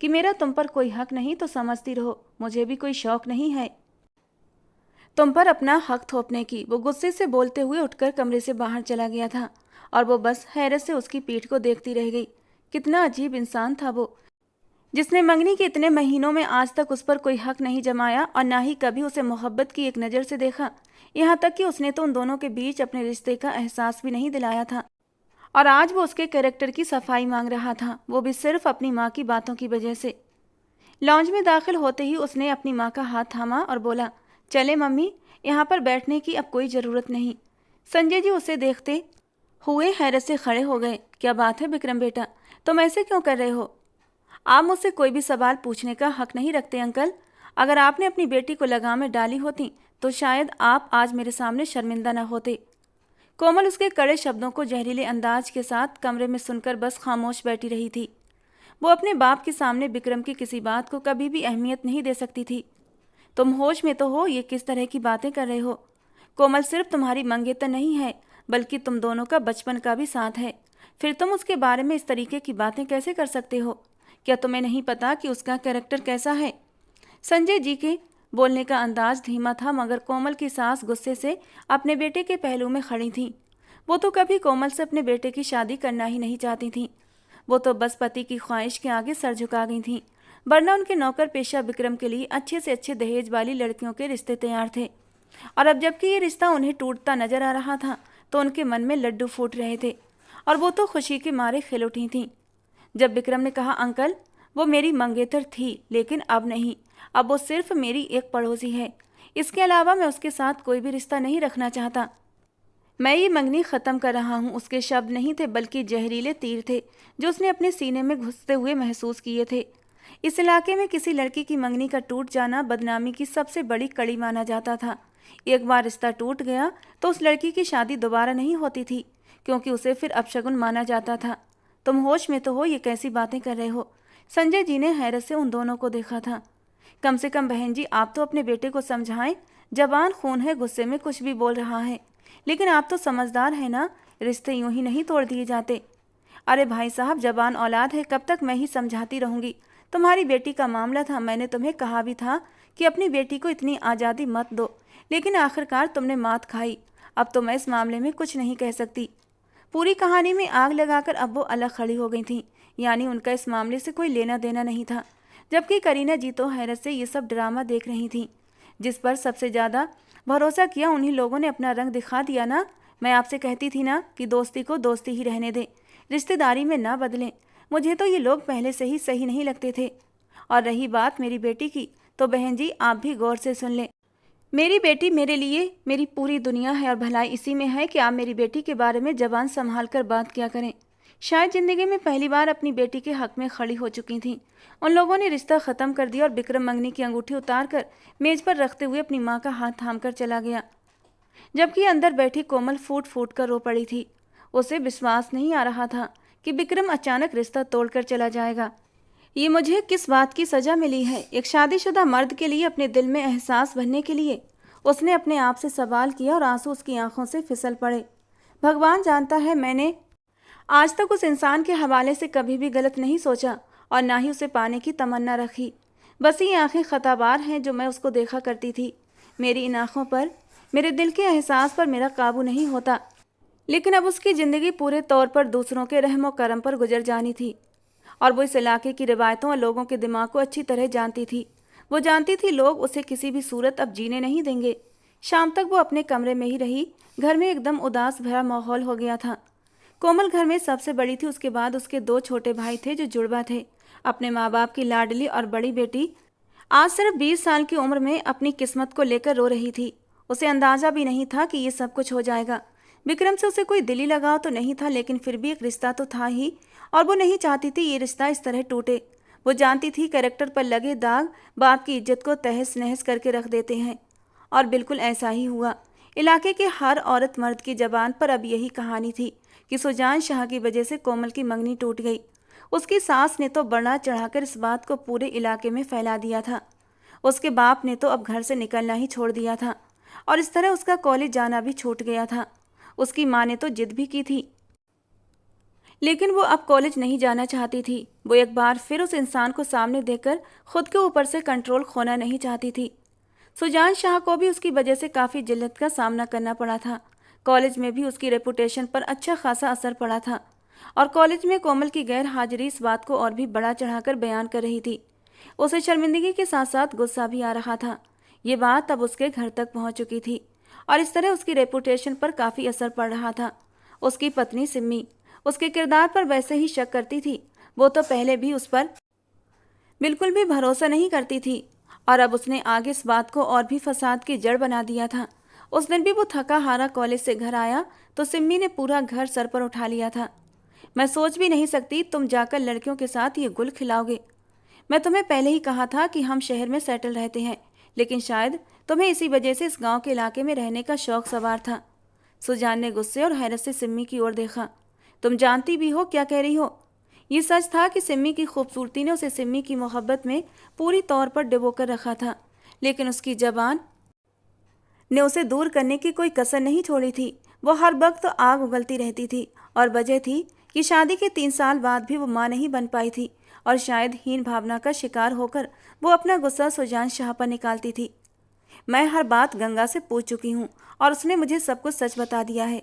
कि मेरा तुम पर कोई हक नहीं, तो समझती रहो, मुझे भी कोई शौक नहीं है तुम पर अपना हक थोपने की। वो गुस्से से बोलते हुए उठकर कमरे से बाहर चला गया था, और वो बस हैरत से उसकी पीठ को देखती रह गई। कितना अजीब इंसान था वो, जिसने मंगनी के इतने महीनों में आज तक उस पर कोई हक नहीं जमाया, और ना ही कभी उसे मोहब्बत की एक नज़र से देखा। यहाँ तक कि उसने तो उन दोनों के बीच अपने रिश्ते का एहसास भी नहीं दिलाया था, और आज वो उसके कैरेक्टर की सफाई मांग रहा था, वो भी सिर्फ अपनी माँ की बातों की वजह से। लॉन्ज में दाखिल होते ही उसने अपनी माँ का हाथ थामा और बोला, चले मम्मी, यहाँ पर बैठने की अब कोई ज़रूरत नहीं। संजय जी उसे देखते हुए हैरत से खड़े हो गए। क्या बात है विक्रम बेटा, तुम ऐसे क्यों कर रहे हो? आप मुझसे कोई भी सवाल पूछने का हक नहीं रखते अंकल। अगर आपने अपनी बेटी को लगाम में डाली होती तो शायद आप आज मेरे सामने शर्मिंदा न होते। कोमल उसके कड़े शब्दों को जहरीले अंदाज के साथ कमरे में सुनकर बस खामोश बैठी रही थी। वो अपने बाप के सामने विक्रम की किसी बात को कभी भी अहमियत नहीं दे सकती थी। तुम होश में तो हो? ये किस तरह की बातें कर रहे हो? कोमल सिर्फ तुम्हारी मंगेतर नहीं है, बल्कि तुम दोनों का बचपन का भी साथ है। फिर तुम उसके बारे में इस तरीके की बातें कैसे कर सकते हो? क्या तुम्हें नहीं पता कि उसका कैरेक्टर कैसा है? संजय जी के बोलने का अंदाज धीमा था, मगर कोमल की सास गुस्से से अपने बेटे के पहलू में खड़ी थी। वो तो कभी कोमल से अपने बेटे की शादी करना ही नहीं चाहती थी। वो तो बस पति की ख्वाहिश के आगे सर झुका गई थी, वरना उनके नौकर पेशा विक्रम के लिए अच्छे से अच्छे दहेज वाली लड़कियों के रिश्ते तैयार थे। और अब जबकि ये रिश्ता उन्हें टूटता नजर आ रहा था, तो उनके मन में लड्डू फूट रहे थे, और वो तो खुशी के मारे खिल उठी थीं। जब विक्रम ने कहा, अंकल, वो मेरी मंगेतर थी, लेकिन अब नहीं, अब वो सिर्फ मेरी एक पड़ोसी है। इसके अलावा मैं उसके साथ कोई भी रिश्ता नहीं रखना चाहता। मैं ये मंगनी ख़त्म कर रहा हूँ। उसके शब्द नहीं थे बल्कि जहरीले तीर थे जो उसने अपने सीने में घुसते हुए महसूस किए थे। इस इलाके में किसी लड़की की मंगनी का टूट जाना बदनामी की सबसे बड़ी कड़ी माना जाता था। एक बार रिश्ता टूट गया तो उस लड़की की शादी दोबारा नहीं होती थी, क्योंकि उसे फिर अपशगुन माना जाता था। तुम होश में तो हो? ये कैसी बातें कर रहे हो? संजय जी ने हैरत से उन दोनों को देखा था। कम से कम बहन जी, आप तो अपने बेटे को समझाएं। जबान खून है, गुस्से में कुछ भी बोल रहा है। लेकिन आप तो समझदार हैं ना, रिश्ते यूं ही नहीं तोड़ दिए जाते। अरे भाई साहब, जबान औलाद है, कब तक मैं ही समझाती रहूंगी? तुम्हारी बेटी का मामला था, मैंने तुम्हें कहा भी था कि अपनी बेटी को इतनी आज़ादी मत दो, लेकिन आखिरकार तुमने मात खाई। अब तो मैं इस मामले में कुछ नहीं कह सकती। पूरी कहानी में आग लगाकर अब वो अलग खड़ी हो गई थी, यानी उनका इस मामले से कोई लेना देना नहीं था। जबकि करीना जी तो हैरत से ये सब ड्रामा देख रही थी। जिस पर सबसे ज़्यादा भरोसा किया उन्हीं लोगों ने अपना रंग दिखा दिया ना। मैं आपसे कहती थी ना कि दोस्ती को दोस्ती ही रहने दें, रिश्तेदारी में ना बदलें। मुझे तो ये लोग पहले से ही सही नहीं लगते थे। और रही बात मेरी बेटी की, तो बहन जी आप भी गौर से सुन लें। मेरी बेटी मेरे लिए मेरी पूरी दुनिया है, और भलाई इसी में है कि आप मेरी बेटी के बारे में जबान संभाल कर बात किया करें। शायद ज़िंदगी में पहली बार अपनी बेटी के हक में खड़ी हो चुकी थीं। उन लोगों ने रिश्ता ख़त्म कर दिया और विक्रम मंगनी की अंगूठी उतार कर मेज़ पर रखते हुए अपनी माँ का हाथ थाम कर चला गया, जबकि अंदर बैठी कोमल फूट फूट कर रो पड़ी थी। उसे विश्वास नहीं आ रहा था कि विक्रम अचानक रिश्ता तोड़कर चला जाएगा। ये मुझे किस बात की सज़ा मिली है? एक शादीशुदा मर्द के लिए अपने दिल में एहसास भरने के लिए? उसने अपने आप से सवाल किया और आंसू उसकी आंखों से फिसल पड़े। भगवान जानता है, मैंने आज तक उस इंसान के हवाले से कभी भी गलत नहीं सोचा और ना ही उसे पाने की तमन्ना रखी। बस ये आंखें खताबार हैं जो मैं उसको देखा करती थी। मेरी इन आंखों पर, मेरे दिल के एहसास पर मेरा काबू नहीं होता। लेकिन अब उसकी ज़िंदगी पूरे तौर पर दूसरों के रहमो करम पर गुजर जानी थी, और वो इस इलाके की रिवायतों और लोगों के दिमाग को अच्छी तरह जानती थी। वो जानती थी लोग उसे किसी भी सूरत अब जीने नहीं देंगे। शाम तक वो अपने कमरे में ही रही। घर में एकदम उदास भरा माहौल हो गया था। कोमल घर में सबसे बड़ी थी। उसके बाद उसके दो छोटे भाई थे जो जुड़वा थे। अपने माँ बाप की लाडली और बड़ी बेटी आज सिर्फ 20 साल की उम्र में अपनी किस्मत को लेकर रो रही थी। उसे अंदाज़ा भी नहीं था कि ये सब कुछ हो जाएगा। विक्रम से उसे कोई दिली लगाव तो नहीं था, लेकिन फिर भी एक रिश्ता तो था ही, और वो नहीं चाहती थी ये रिश्ता इस तरह टूटे। वो जानती थी कैरेक्टर पर लगे दाग बाप की इज्जत को तहस नहस करके रख देते हैं, और बिल्कुल ऐसा ही हुआ। इलाके के हर औरत मर्द की जबान पर अब यही कहानी थी कि सुजान शाह की वजह से कोमल की मंगनी टूट गई। उसकी सास ने तो बढ़ा चढ़ाकर इस बात को पूरे इलाके में फैला दिया था। उसके बाप ने तो अब घर से निकलना ही छोड़ दिया था, और इस तरह उसका कॉलेज जाना भी छूट गया था। उसकी माँ ने तो जिद भी की थी, लेकिन वो अब कॉलेज नहीं जाना चाहती थी। वो एक बार फिर उस इंसान को सामने देखकर खुद के ऊपर से कंट्रोल खोना नहीं चाहती थी। सुजान शाह को भी उसकी वजह से काफ़ी जिल्लत का सामना करना पड़ा था। कॉलेज में भी उसकी रेपुटेशन पर अच्छा खासा असर पड़ा था, और कॉलेज में कोमल की गैर हाजिरी इस बात को और भी बढ़ा चढ़ाकर बयान कर रही थी। उसे शर्मिंदगी के साथ साथ गुस्सा भी आ रहा था। ये बात अब उसके घर तक पहुंच चुकी थी, और इस तरह उसकी रेपुटेशन पर काफ़ी असर पड़ रहा था। उसकी पत्नी सिम्मी उसके किरदार पर वैसे ही शक करती थी। वो तो पहले भी उस पर बिल्कुल भी भरोसा नहीं करती थी, और अब उसने आगे इस बात को और भी फसाद की जड़ बना दिया था। उस दिन भी वो थका हारा कॉलेज से घर आया तो सिम्मी ने पूरा घर सर पर उठा लिया था। मैं सोच भी नहीं सकती तुम जाकर लड़कियों के साथ ये गुल खिलाओगे। मैं तुम्हें पहले ही कहा था कि हम शहर में सेटल रहते हैं, लेकिन शायद तुम्हें इसी वजह से इस गांव के इलाके में रहने का शौक सवार था। सुजान ने गुस्से और हैरत से सिम्मी की ओर देखा। तुम जानती भी हो क्या कह रही हो? ये सच था कि सिम्मी की खूबसूरती ने उसे सिम्मी की मोहब्बत में पूरी तौर पर डुबोकर रखा था, लेकिन उसकी जबान ने उसे दूर करने की कोई कसर नहीं छोड़ी थी। वो हर वक्त तो आग उगलती रहती थी, और वजह थी कि शादी के 3 साल बाद भी वो माँ नहीं बन पाई थी, और शायद हीन भावना का शिकार होकर वो अपना गुस्सा सुजान शाह पर निकालती थी। मैं हर बात गंगा से पूछ चुकी हूँ, और उसने मुझे सब कुछ सच बता दिया है।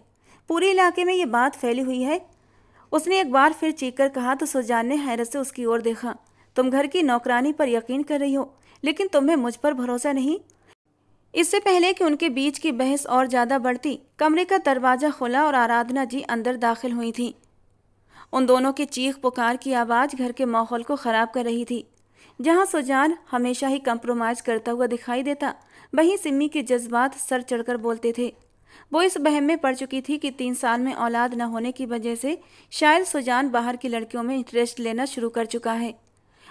पूरे इलाके में ये बात फैली हुई है। उसने एक बार फिर चीख कर कहा तो सुजान ने हैरत से उसकी ओर देखा। तुम घर की नौकरानी पर यकीन कर रही हो, लेकिन तुम्हें मुझ पर भरोसा नहीं? इससे पहले कि उनके बीच की बहस और ज़्यादा बढ़ती, कमरे का दरवाज़ा खुला और आराधना जी अंदर दाखिल हुई थी। उन दोनों की चीख पुकार की आवाज़ घर के माहौल को ख़राब कर रही थी। जहाँ सुजान हमेशा ही कंप्रोमाइज़ करता हुआ दिखाई देता, वहीं सिम्मी के जज्बात सर चढ़कर बोलते थे। वो इस वहम में पड़ चुकी थी कि 3 साल में औलाद न होने की वजह से शायद सुजान बाहर की लड़कियों में इंटरेस्ट लेना शुरू कर चुका है।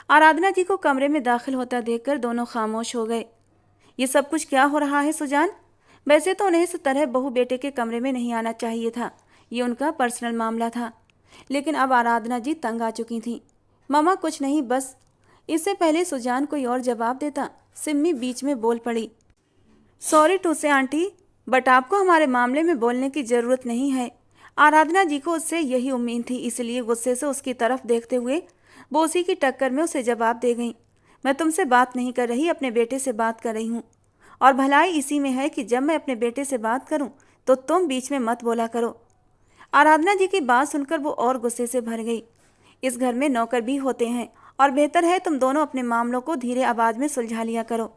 आराधना जी को कमरे में दाखिल होता देखकर दोनों खामोश हो गए। ये सब कुछ क्या हो रहा है सुजान? वैसे तो उन्हें इस तरह बहू बेटे के कमरे में नहीं आना चाहिए था, ये उनका पर्सनल मामला था। लेकिन अब आराधना जी तंग आ चुकी थीं। ममा कुछ नहीं, बस। इससे पहले सुजान कोई और जवाब देता, सिम्मी बीच में बोल पड़ी। सॉरी टू से आंटी, बट आपको हमारे मामले में बोलने की ज़रूरत नहीं है। आराधना जी को उससे यही उम्मीद थी, इसलिए गुस्से से उसकी तरफ देखते हुए वो उसी की टक्कर में उसे जवाब दे गई। मैं तुमसे बात नहीं कर रही, अपने बेटे से बात कर रही हूँ। और भलाई इसी में है कि जब मैं अपने बेटे से बात करूँ तो तुम बीच में मत बोला करो। आराधना जी की बात सुनकर वो और गुस्से से भर गई। इस घर में नौकर भी होते हैं और बेहतर है तुम दोनों अपने मामलों को धीरे आवाज़ में सुलझा लिया करो।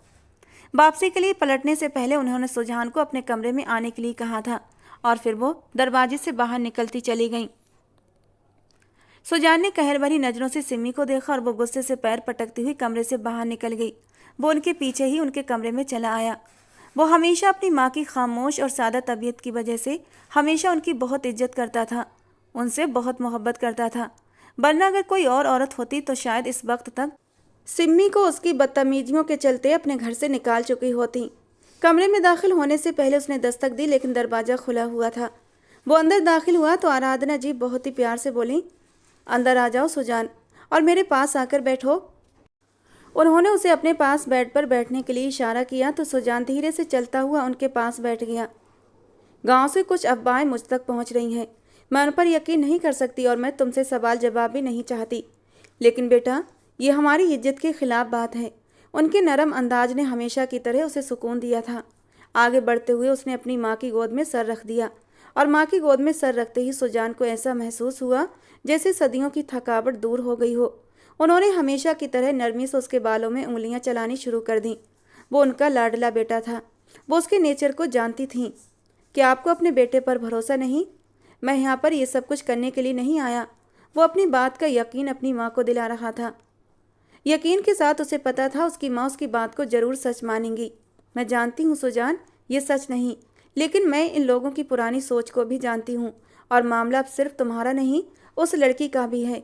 वापसी के लिए पलटने से पहले उन्होंने सुजान को अपने कमरे में आने के लिए कहा था और फिर वो दरवाजे से बाहर निकलती चली गईं। सुजान ने कहर भरी नज़रों से सिमी को देखा और वो गुस्से से पैर पटकती हुई कमरे से बाहर निकल गई। वो उनके पीछे ही उनके कमरे में चला आया। वो हमेशा अपनी माँ की खामोश और सादा तबीयत की वजह से हमेशा उनकी बहुत इज्जत करता था, उनसे बहुत मोहब्बत करता था। वरना अगर कोई और औरत होती तो शायद इस वक्त तक सिम्मी को उसकी बदतमीजियों के चलते अपने घर से निकाल चुकी होती। कमरे में दाखिल होने से पहले उसने दस्तक दी, लेकिन दरवाज़ा खुला हुआ था। वो अंदर दाखिल हुआ तो आराधना जी बहुत ही प्यार से बोली, अंदर आ जाओ सुजान और मेरे पास आकर बैठो। उन्होंने उसे अपने पास बेड पर बैठने के लिए इशारा किया तो सुजान धीरे से चलता हुआ उनके पास बैठ गया। गांव से कुछ अफवाहें मुझ तक पहुंच रही हैं, मैं उन पर यकीन नहीं कर सकती और मैं तुमसे सवाल जवाब भी नहीं चाहती। लेकिन बेटा, ये हमारी इज्जत के खिलाफ बात है। उनके नरम अंदाज ने हमेशा की तरह उसे सुकून दिया था। आगे बढ़ते हुए उसने अपनी माँ की गोद में सर रख दिया और माँ की गोद में सर रखते ही सुजान को ऐसा महसूस हुआ जैसे सदियों की थकावट दूर हो गई हो। उन्होंने हमेशा की तरह नरमी से उसके बालों में उंगलियां चलानी शुरू कर दी। वो उनका लाडला बेटा था, वो उसके नेचर को जानती थीं। क्या आपको अपने बेटे पर भरोसा नहीं? मैं यहाँ पर ये सब कुछ करने के लिए नहीं आया। वो अपनी बात का यकीन अपनी माँ को दिला रहा था। यकीन के साथ उसे पता था उसकी माँ उसकी बात को ज़रूर सच मानेंगी। मैं जानती हूँ सुजान, ये सच नहीं, लेकिन मैं इन लोगों की पुरानी सोच को भी जानती हूँ और मामला अब सिर्फ तुम्हारा नहीं, उस लड़की का भी है।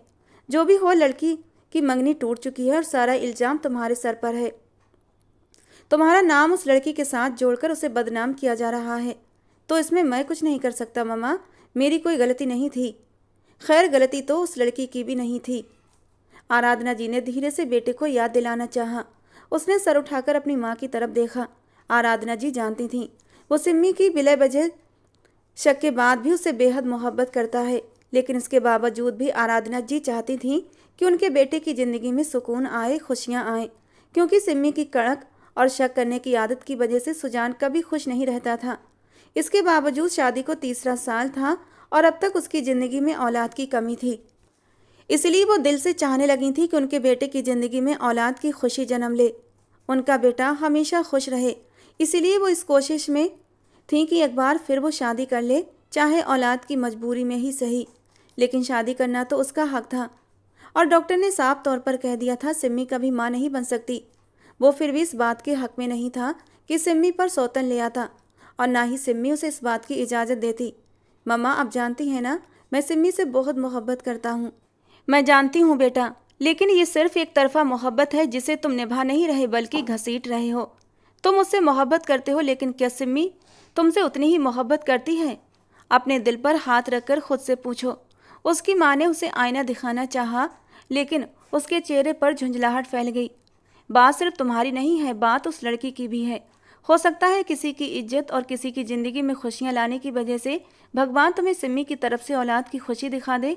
जो भी हो, लड़की की मंगनी टूट चुकी है और सारा इल्ज़ाम तुम्हारे सर पर है। तुम्हारा नाम उस लड़की के साथ जोड़कर उसे बदनाम किया जा रहा है, तो इसमें मैं कुछ नहीं कर सकता मम्मा। मेरी कोई गलती नहीं थी। खैर, गलती तो उस लड़की की भी नहीं थी। आराधना जी ने धीरे से बेटे को याद दिलाना चाहा। उसने सर उठाकर अपनी माँ की तरफ देखा। आराधना जी जानती थीं वो सिम्मी की बिला वजह शक के बाद भी उससे बेहद मोहब्बत करता है, लेकिन इसके बावजूद भी आराधना जी चाहती थीं कि उनके बेटे की ज़िंदगी में सुकून आए, खुशियाँ आएँ, क्योंकि सिम्मी की कड़क और शक करने की आदत की वजह से सुजान कभी खुश नहीं रहता था। इसके बावजूद शादी को 3रा साल था और अब तक उसकी ज़िंदगी में औलाद की कमी थी। इसलिए वो दिल से चाहने लगी थी कि उनके बेटे की ज़िंदगी में औलाद की खुशी जन्म ले, उनका बेटा हमेशा खुश रहे। इसीलिए वो इस कोशिश में थी कि एक बार फिर वो शादी कर ले, चाहे औलाद की मजबूरी में ही सही, लेकिन शादी करना तो उसका हक था। और डॉक्टर ने साफ तौर पर कह दिया था सिम्मी कभी माँ नहीं बन सकती। वो फिर भी इस बात के हक में नहीं था कि सिम्मी पर सौतन ले आता और ना ही सिम्मी उसे इस बात की इजाज़त देती। मम्मा, आप जानती हैं ना, मैं सिम्मी से बहुत मोहब्बत करता हूँ। मैं जानती हूँ बेटा, लेकिन ये सिर्फ एक तरफा मोहब्बत है जिसे तुम निभा नहीं रहे बल्कि घसीट रहे हो। तुम उससे मोहब्बत करते हो, लेकिन क्या सिम्मी तुमसे उतनी ही मोहब्बत करती है? अपने दिल पर हाथ रखकर खुद से पूछो। उसकी माँ ने उसे आईना दिखाना चाहा, लेकिन उसके चेहरे पर झुंझलाहट फैल गई। बात सिर्फ तुम्हारी नहीं है, बात उस लड़की की भी है। हो सकता है किसी की इज्जत और किसी की ज़िंदगी में खुशियाँ लाने की वजह से भगवान तुम्हें सिम्मी की तरफ से औलाद की खुशी दिखा दे।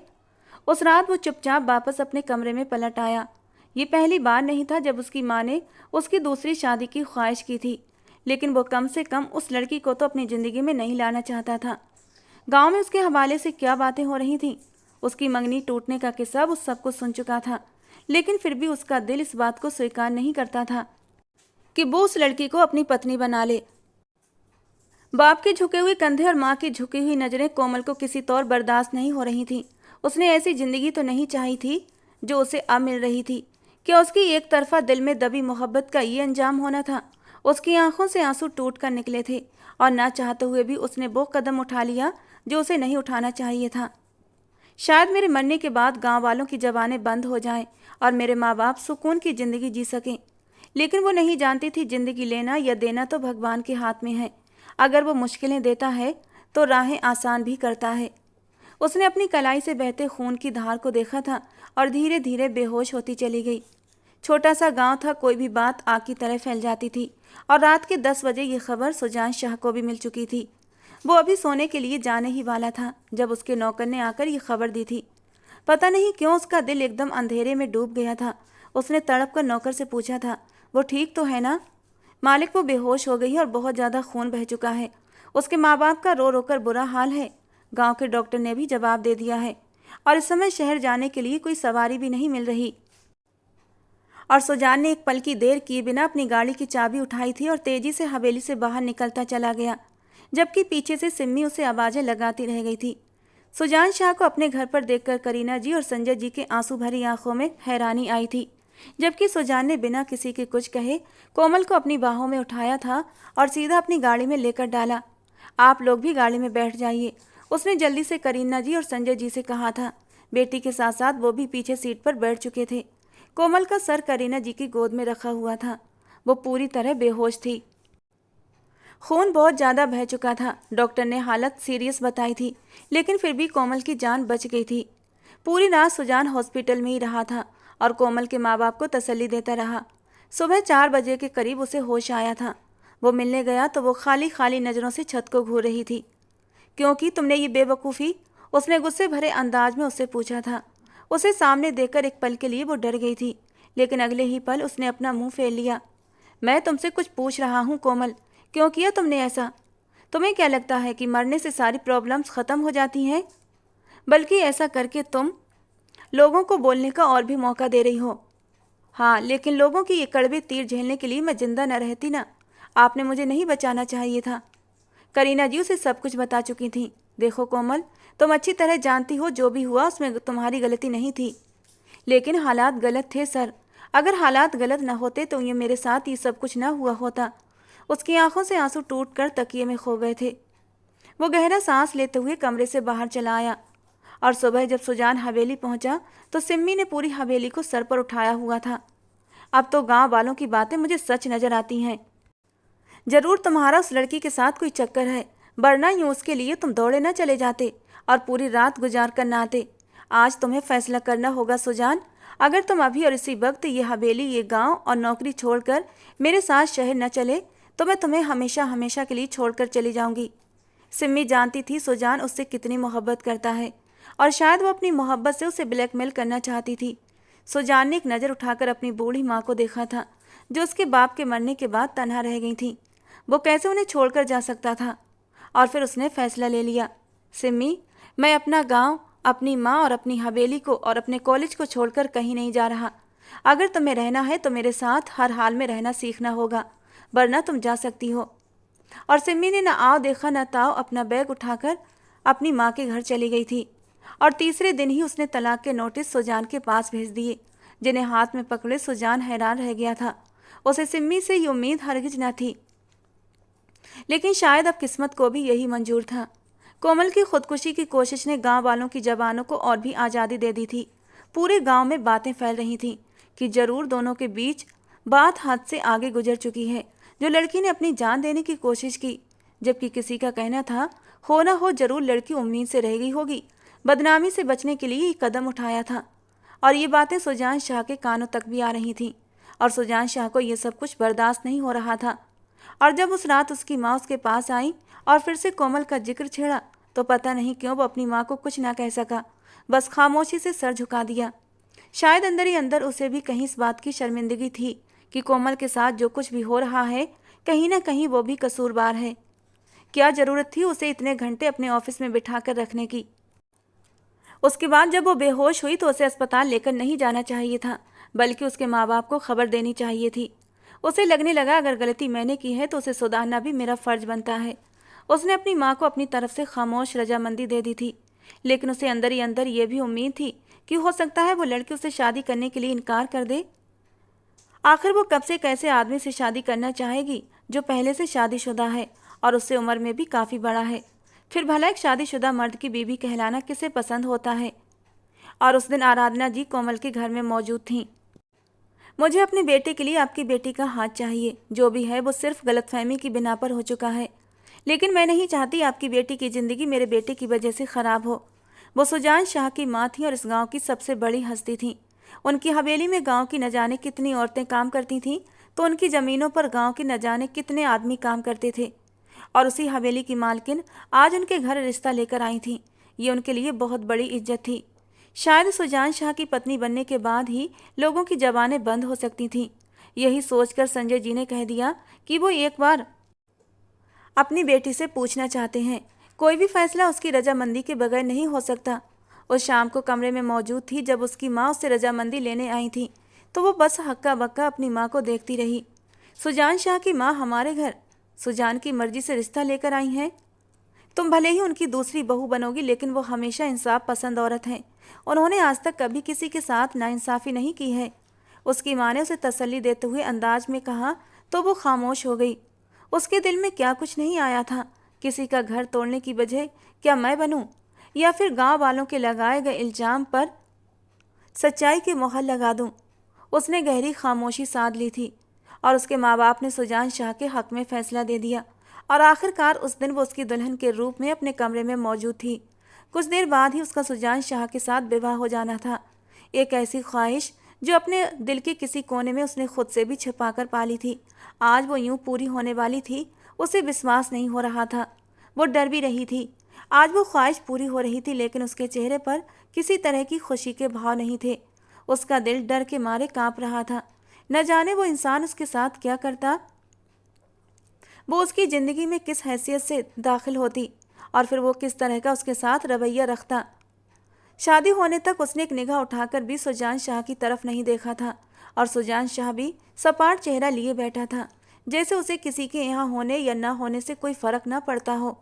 उस रात वो चुपचाप वापस अपने कमरे में पलट आया। ये पहली बार नहीं था जब उसकी माँ ने उसकी दूसरी शादी की ख्वाहिश की थी, लेकिन वो कम से कम उस लड़की को तो अपनी ज़िंदगी में नहीं लाना चाहता था। गांव में उसके हवाले से क्या बातें हो रही थीं। उसकी मंगनी टूटने का किस्सा वो सब कुछ सुन चुका था, लेकिन फिर भी उसका दिल इस बात को स्वीकार नहीं करता था कि वो उस लड़की को अपनी पत्नी बना ले। बाप के झुके हुए कंधे और माँ की झुकी हुई नज़रें कोमल को किसी तौर बर्दाश्त नहीं हो रही थी। उसने ऐसी ज़िंदगी तो नहीं चाही थी जो उसे अब मिल रही थी। क्या उसकी एक तरफा दिल में दबी मोहब्बत का ये अंजाम होना था? उसकी आंखों से आंसू टूट कर निकले थे और ना चाहते हुए भी उसने वो कदम उठा लिया जो उसे नहीं उठाना चाहिए था। शायद मेरे मरने के बाद गांव वालों की जबानें बंद हो जाएं और मेरे माँ बाप सुकून की ज़िंदगी जी सकें, लेकिन वो नहीं जानती थी ज़िंदगी लेना या देना तो भगवान के हाथ में है। अगर वो मुश्किलें देता है तो राहें आसान भी करता है। उसने अपनी कलाई से बहते खून की धार को देखा था और धीरे धीरे बेहोश होती चली गई। छोटा सा गांव था, कोई भी बात आग की तरह फैल जाती थी और रात के 10 बजे ये खबर सुजान शाह को भी मिल चुकी थी। वो अभी सोने के लिए जाने ही वाला था जब उसके नौकर ने आकर ये खबर दी थी। पता नहीं क्यों उसका दिल एकदम अंधेरे में डूब गया था। उसने तड़प कर नौकर से पूछा था, वो ठीक तो है ना? मालिक, वो बेहोश हो गई है और बहुत ज़्यादा खून बह चुका है। उसके माँ बाप का रो रो कर बुरा हाल है। गांव के डॉक्टर ने भी जवाब दे दिया है और इस समय शहर जाने के लिए कोई सवारी भी नहीं मिल रही। और सुजान ने एक पल की देर किए बिना अपनी गाड़ी की चाबी उठाई थी और तेजी से हवेली से बाहर निकलता चला गया, जबकि पीछे से सिम्मी उसे आवाज़ें लगाती रह गई थी। सुजान शाह को अपने घर पर देखकर करीना जी और संजय जी के आंसू भरी आंखों में हैरानी आई थी, जबकि सुजान ने बिना किसी के कुछ कहे कोमल को अपनी बाहों में उठाया था और सीधा अपनी गाड़ी में लेकर डाला। आप लोग भी गाड़ी में बैठ जाइए, उसने जल्दी से करीना जी और संजय जी से कहा था। बेटी के साथ साथ वो भी पीछे सीट पर बैठ चुके थे। कोमल का सर करीना जी की गोद में रखा हुआ था। वो पूरी तरह बेहोश थी। खून बहुत ज़्यादा बह चुका था। डॉक्टर ने हालत सीरियस बताई थी, लेकिन फिर भी कोमल की जान बच गई थी। पूरी रात सुजान हॉस्पिटल में ही रहा था और कोमल के माँ बाप को तसल्ली देता रहा। सुबह 4 बजे के करीब उसे होश आया था। वो मिलने गया तो वो खाली खाली नज़रों से छत को घूर रही थी। क्योंकि तुमने ये बेवकूफ़ी, उसने गुस्से भरे अंदाज में उससे पूछा था। उसे सामने देखकर एक पल के लिए वो डर गई थी, लेकिन अगले ही पल उसने अपना मुंह फेर लिया। मैं तुमसे कुछ पूछ रहा हूँ कोमल, क्यों किया तुमने ऐसा? तुम्हें क्या लगता है कि मरने से सारी प्रॉब्लम्स ख़त्म हो जाती हैं? बल्कि ऐसा करके तुम लोगों को बोलने का और भी मौका दे रही हो। हाँ, लेकिन लोगों की ये कड़वे तीर झेलने के लिए मैं जिंदा न रहती ना। आपने मुझे नहीं बचाना चाहिए था। करीना जी उसे सब कुछ बता चुकी थी। देखो कोमल, तुम अच्छी तरह जानती हो जो भी हुआ उसमें तुम्हारी गलती नहीं थी, लेकिन हालात गलत थे सर। अगर हालात गलत न होते तो ये मेरे साथ ये सब कुछ न हुआ होता। उसकी आंखों से आंसू टूटकर तकिए में खो गए थे। वो गहरा सांस लेते हुए कमरे से बाहर चला आया और सुबह जब सुजान हवेली पहुंचा तो सिम्मी ने पूरी हवेली को सर पर उठाया हुआ था। अब तो गांव वालों की बातें मुझे सच नजर आती हैं। जरूर तुम्हारा उस लड़की के साथ कोई चक्कर है, वरना यूं उसके लिए तुम दौड़े न चले जाते और पूरी रात गुजार कर न आते। आज तुम्हें फैसला करना होगा सुजान। अगर तुम अभी और इसी वक्त ये हवेली, ये गांव और नौकरी छोड़कर मेरे साथ शहर न चले तो मैं तुम्हें हमेशा हमेशा के लिए छोड़कर चली जाऊंगी। सिम्मी जानती थी सुजान उससे कितनी मोहब्बत करता है और शायद वो अपनी मोहब्बत से उसे ब्लैकमेल करना चाहती थी। सुजान ने एक नज़र उठाकर अपनी बूढ़ी माँ को देखा था, जो उसके बाप के मरने के बाद तन्हा रह गई थी। वो कैसे उन्हें छोड़कर जा सकता था? और फिर उसने फैसला ले लिया, सिम्मी, मैं अपना गांव, अपनी माँ और अपनी हवेली को और अपने कॉलेज को छोड़कर कहीं नहीं जा रहा। अगर तुम्हें रहना है तो मेरे साथ हर हाल में रहना सीखना होगा, वरना तुम जा सकती हो। और सिम्मी ने न आओ देखा न ताओ अपना बैग उठाकर अपनी माँ के घर चली गई थी और तीसरे दिन ही उसने तलाक के नोटिस सुजान के पास भेज दिए, जिन्हें हाथ में पकड़े सुजान हैरान रह गया था। उसे सिम्मी से ये उम्मीद हरगिज न थी, लेकिन शायद अब किस्मत को भी यही मंजूर था। कोमल की खुदकुशी की कोशिश ने गांव वालों की जबानों को और भी आज़ादी दे दी थी। पूरे गांव में बातें फैल रही थीं कि जरूर दोनों के बीच बात हद से आगे गुजर चुकी है। जो लड़की ने अपनी जान देने की कोशिश की, जबकि किसी का कहना था हो ना हो जरूर लड़की उम्मीद से रह गई होगी, बदनामी से बचने के लिए ये कदम उठाया था। और ये बातें सुजान शाह के कानों तक भी आ रही थीं और सुजान शाह को ये सब कुछ बर्दाश्त नहीं हो रहा था। और जब उस रात उसकी माँ उसके पास आई और फिर से कोमल का जिक्र छेड़ा तो पता नहीं क्यों वो अपनी माँ को कुछ ना कह सका, बस खामोशी से सर झुका दिया। शायद अंदर ही अंदर उसे भी कहीं इस बात की शर्मिंदगी थी कि कोमल के साथ जो कुछ भी हो रहा है कहीं ना कहीं वो भी कसूरवार है। क्या ज़रूरत थी उसे इतने घंटे अपने ऑफिस में बिठा कर रखने की? उसके बाद जब वो बेहोश हुई तो उसे अस्पताल लेकर नहीं जाना चाहिए था, बल्कि उसके माँ बाप को खबर देनी चाहिए थी। उसे लगने लगा अगर गलती मैंने की है तो उसे सुधारना भी मेरा फ़र्ज बनता है। उसने अपनी माँ को अपनी तरफ से खामोश रजामंदी दे दी थी, लेकिन उसे अंदर ही अंदर ये भी उम्मीद थी कि हो सकता है वो लड़की उसे शादी करने के लिए इनकार कर दे आखिर वो कब से कैसे आदमी से शादी करना चाहेगी जो पहले से शादीशुदा है और उससे उम्र में भी काफ़ी बड़ा है। फिर भला एक शादीशुदा मर्द की बीवी कहलाना किसे पसंद होता है। और उस दिन आराधना जी कोमल के घर में मौजूद थीं। मुझे अपने बेटे के लिए आपकी बेटी का हाथ चाहिए। जो भी है वो सिर्फ गलतफहमी की बिना पर हो चुका है, लेकिन मैं नहीं चाहती आपकी बेटी की ज़िंदगी मेरे बेटे की वजह से ख़राब हो। वो सुजान शाह की माँ थी और इस गांव की सबसे बड़ी हस्ती थी। उनकी हवेली में गांव की न जाने कितनी औरतें काम करती थीं, तो उनकी ज़मीनों पर गांव के न जाने कितने आदमी काम करते थे। और उसी हवेली की मालकिन आज उनके घर रिश्ता लेकर आई थी। ये उनके लिए बहुत बड़ी इज्जत थी। शायद सुजान शाह की पत्नी बनने के बाद ही लोगों की जबानें बंद हो सकती थीं। यही सोचकर संजय जी ने कह दिया कि वो एक बार अपनी बेटी से पूछना चाहते हैं। कोई भी फैसला उसकी रजामंदी के बगैर नहीं हो सकता। उस शाम को कमरे में मौजूद थी जब उसकी माँ उससे रजामंदी लेने आई थी, तो वो बस हक्का बक्का अपनी माँ को देखती रही। सुजान शाह की माँ हमारे घर सुजान की मर्जी से रिश्ता लेकर आई हैं। तुम भले ही उनकी दूसरी बहू बनोगी, लेकिन वो हमेशा इंसाफ पसंद औरत हैं। उन्होंने आज तक कभी किसी के साथ नाइंसाफ़ी नहीं की है। उसकी माँ ने उसे तसल्ली देते हुए अंदाज में कहा तो वो खामोश हो गई। उसके दिल में क्या कुछ नहीं आया था। किसी का घर तोड़ने की वजह क्या मैं बनूं, या फिर गांव वालों के लगाए गए इल्ज़ाम पर सच्चाई की मोहर लगा दूं। उसने गहरी खामोशी साध ली थी और उसके माँ बाप ने सुजान शाह के हक़ में फ़ैसला दे दिया। और आखिरकार उस दिन वो उसकी दुल्हन के रूप में अपने कमरे में मौजूद थी। कुछ देर बाद ही उसका सुजान शाह के साथ विवाह हो जाना था। एक ऐसी ख्वाहिश जो अपने दिल के किसी कोने में उसने खुद से भी छिपाकर पाली थी, आज वो यूं पूरी होने वाली थी। उसे विश्वास नहीं हो रहा था। वो डर भी रही थी। आज वो ख्वाहिश पूरी हो रही थी, लेकिन उसके चेहरे पर किसी तरह की खुशी के भाव नहीं थे। उसका दिल डर के मारे कांप रहा था। न जाने वो इंसान उसके साथ क्या करता, वो उसकी ज़िंदगी में किस हैसियत से दाखिल होती, और फिर वो किस तरह का उसके साथ रवैया रखता। शादी होने तक उसने एक निगाह उठाकर भी सुजान शाह की तरफ नहीं देखा था, और सुजान शाह भी सपाट चेहरा लिए बैठा था, जैसे उसे किसी के यहाँ होने या न होने से कोई फ़र्क न पड़ता हो।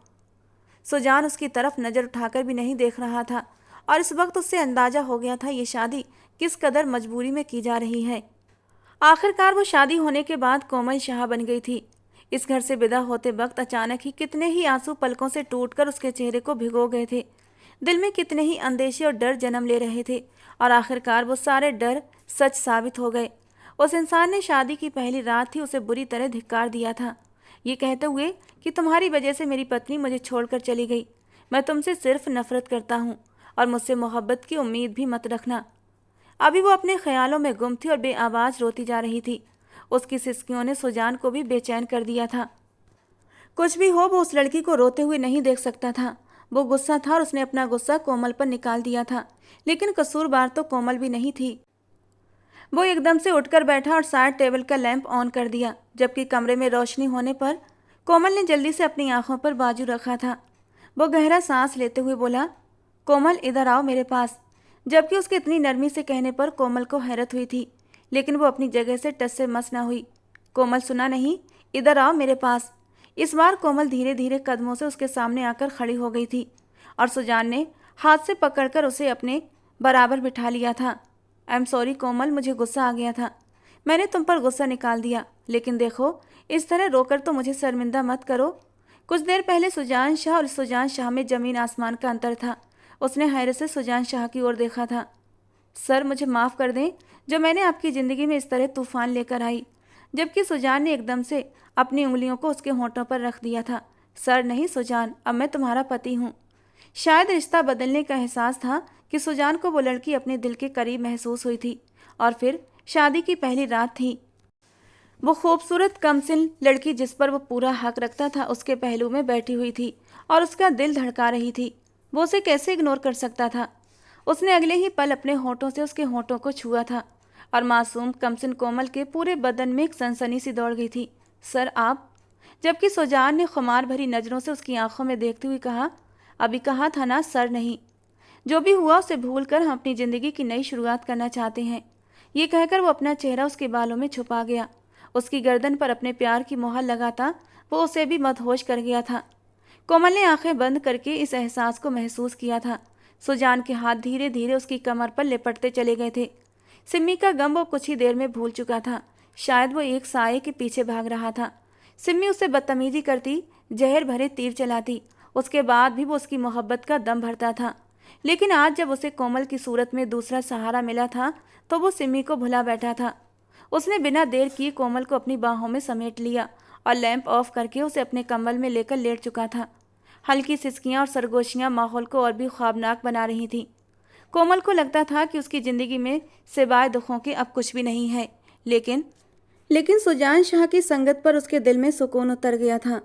सुजान उसकी तरफ नज़र उठाकर भी नहीं देख रहा था, और इस वक्त उससे अंदाज़ा हो गया था ये शादी किस कदर मजबूरी में की जा रही है। आखिरकार वो शादी होने के बाद कोमल शाह बन गई थी। इस घर से विदा होते वक्त अचानक ही कितने ही आंसू पलकों से टूटकर उसके चेहरे को भिगो गए थे। दिल में कितने ही अंदेशे और डर जन्म ले रहे थे, और आखिरकार वो सारे डर सच साबित हो गए। उस इंसान ने शादी की पहली रात ही उसे बुरी तरह धिक्कार दिया था, ये कहते हुए कि तुम्हारी वजह से मेरी पत्नी मुझे छोड़कर चली गई। मैं तुमसे सिर्फ नफरत करता हूँ, और मुझसे मोहब्बत की उम्मीद भी मत रखना। अभी वो अपने ख्यालों में गुम थी और बेआवाज़ रोती जा रही थी। उसकी सिसकियों ने सुजान को भी बेचैन कर दिया था। कुछ भी हो, वो उस लड़की को रोते हुए नहीं देख सकता था। वो गुस्सा था और उसने अपना गुस्सा कोमल पर निकाल दिया था, लेकिन कसूरवार तो कोमल भी नहीं थी। वो एकदम से उठकर बैठा और साइड टेबल का लैंप ऑन कर दिया, जबकि कमरे में रोशनी होने पर कोमल ने जल्दी से अपनी आंखों पर बाजू रखा था। वो गहरा सांस लेते हुए बोला, कोमल इधर आओ मेरे पास। जबकि उसके इतनी नरमी से कहने पर कोमल को हैरत हुई थी, लेकिन वो अपनी जगह से टस से मस ना हुई। कोमल सुना नहीं, इधर आओ मेरे पास। इस बार कोमल धीरे धीरे कदमों से उसके सामने आकर खड़ी हो गई थी, और सुजान ने हाथ से पकड़कर उसे अपने बराबर बिठा लिया था। आई एम सॉरी कोमल, मुझे गुस्सा आ गया था। मैंने तुम पर गुस्सा निकाल दिया, लेकिन देखो इस तरह रोकर तो मुझे शर्मिंदा मत करो। कुछ देर पहले सुजान शाह और सुजान शाह में ज़मीन आसमान का अंतर था। उसने हैरत से सुजान शाह की ओर देखा था। सर मुझे माफ़ कर दें जो मैंने आपकी ज़िंदगी में इस तरह तूफ़ान लेकर आई। जबकि सुजान ने एकदम से अपनी उंगलियों को उसके होंठों पर रख दिया था। सर नहीं सुजान, अब मैं तुम्हारा पति हूँ। शायद रिश्ता बदलने का एहसास था कि सुजान को वो लड़की अपने दिल के करीब महसूस हुई थी। और फिर शादी की पहली रात थी। वो खूबसूरत कमसिन लड़की जिस पर वो पूरा हक रखता था उसके पहलू में बैठी हुई थी, और उसका दिल धड़का रही थी। वो उसे कैसे इग्नोर कर सकता था। उसने अगले ही पल अपने होठों से उसके होठों को छुआ था, और मासूम कमसिन कोमल के पूरे बदन में एक सनसनी सी दौड़ गई थी। सर आप। जबकि सुजान ने खुमार भरी नज़रों से उसकी आंखों में देखते हुए कहा, अभी कहा था ना सर नहीं। जो भी हुआ उसे भूल कर हम अपनी ज़िंदगी की नई शुरुआत करना चाहते हैं। ये कहकर वो अपना चेहरा उसके बालों में छुपा गया। उसकी गर्दन पर अपने प्यार की मोहर लगाता वो उसे भी मदहोश कर गया था। कोमल ने आंखें बंद करके इस एहसास को महसूस किया था। सुजान के हाथ धीरे धीरे उसकी कमर पर लिपटते चले गए थे। सिम्मी का गम वो कुछ ही देर में भूल चुका था। शायद वो एक साये के पीछे भाग रहा था। सिम्मी उससे बदतमीजी करती, जहर भरे तीर चलाती, उसके बाद भी वो उसकी मोहब्बत का दम भरता था। लेकिन आज जब उसे कोमल की सूरत में दूसरा सहारा मिला था तो वो सिम्मी को भुला बैठा था। उसने बिना देर किए कोमल को अपनी बाहों में समेट लिया और लैंप ऑफ करके उसे अपने कंबल में लेकर लेट चुका था। हल्की सिसकियां और सरगोशियां माहौल को और भी ख्वाबनाक बना रही थीं। कोमल को लगता था कि उसकी ज़िंदगी में सिवाय दुखों के अब कुछ भी नहीं है, लेकिन सुजान शाह की संगत पर उसके दिल में सुकून उतर गया था।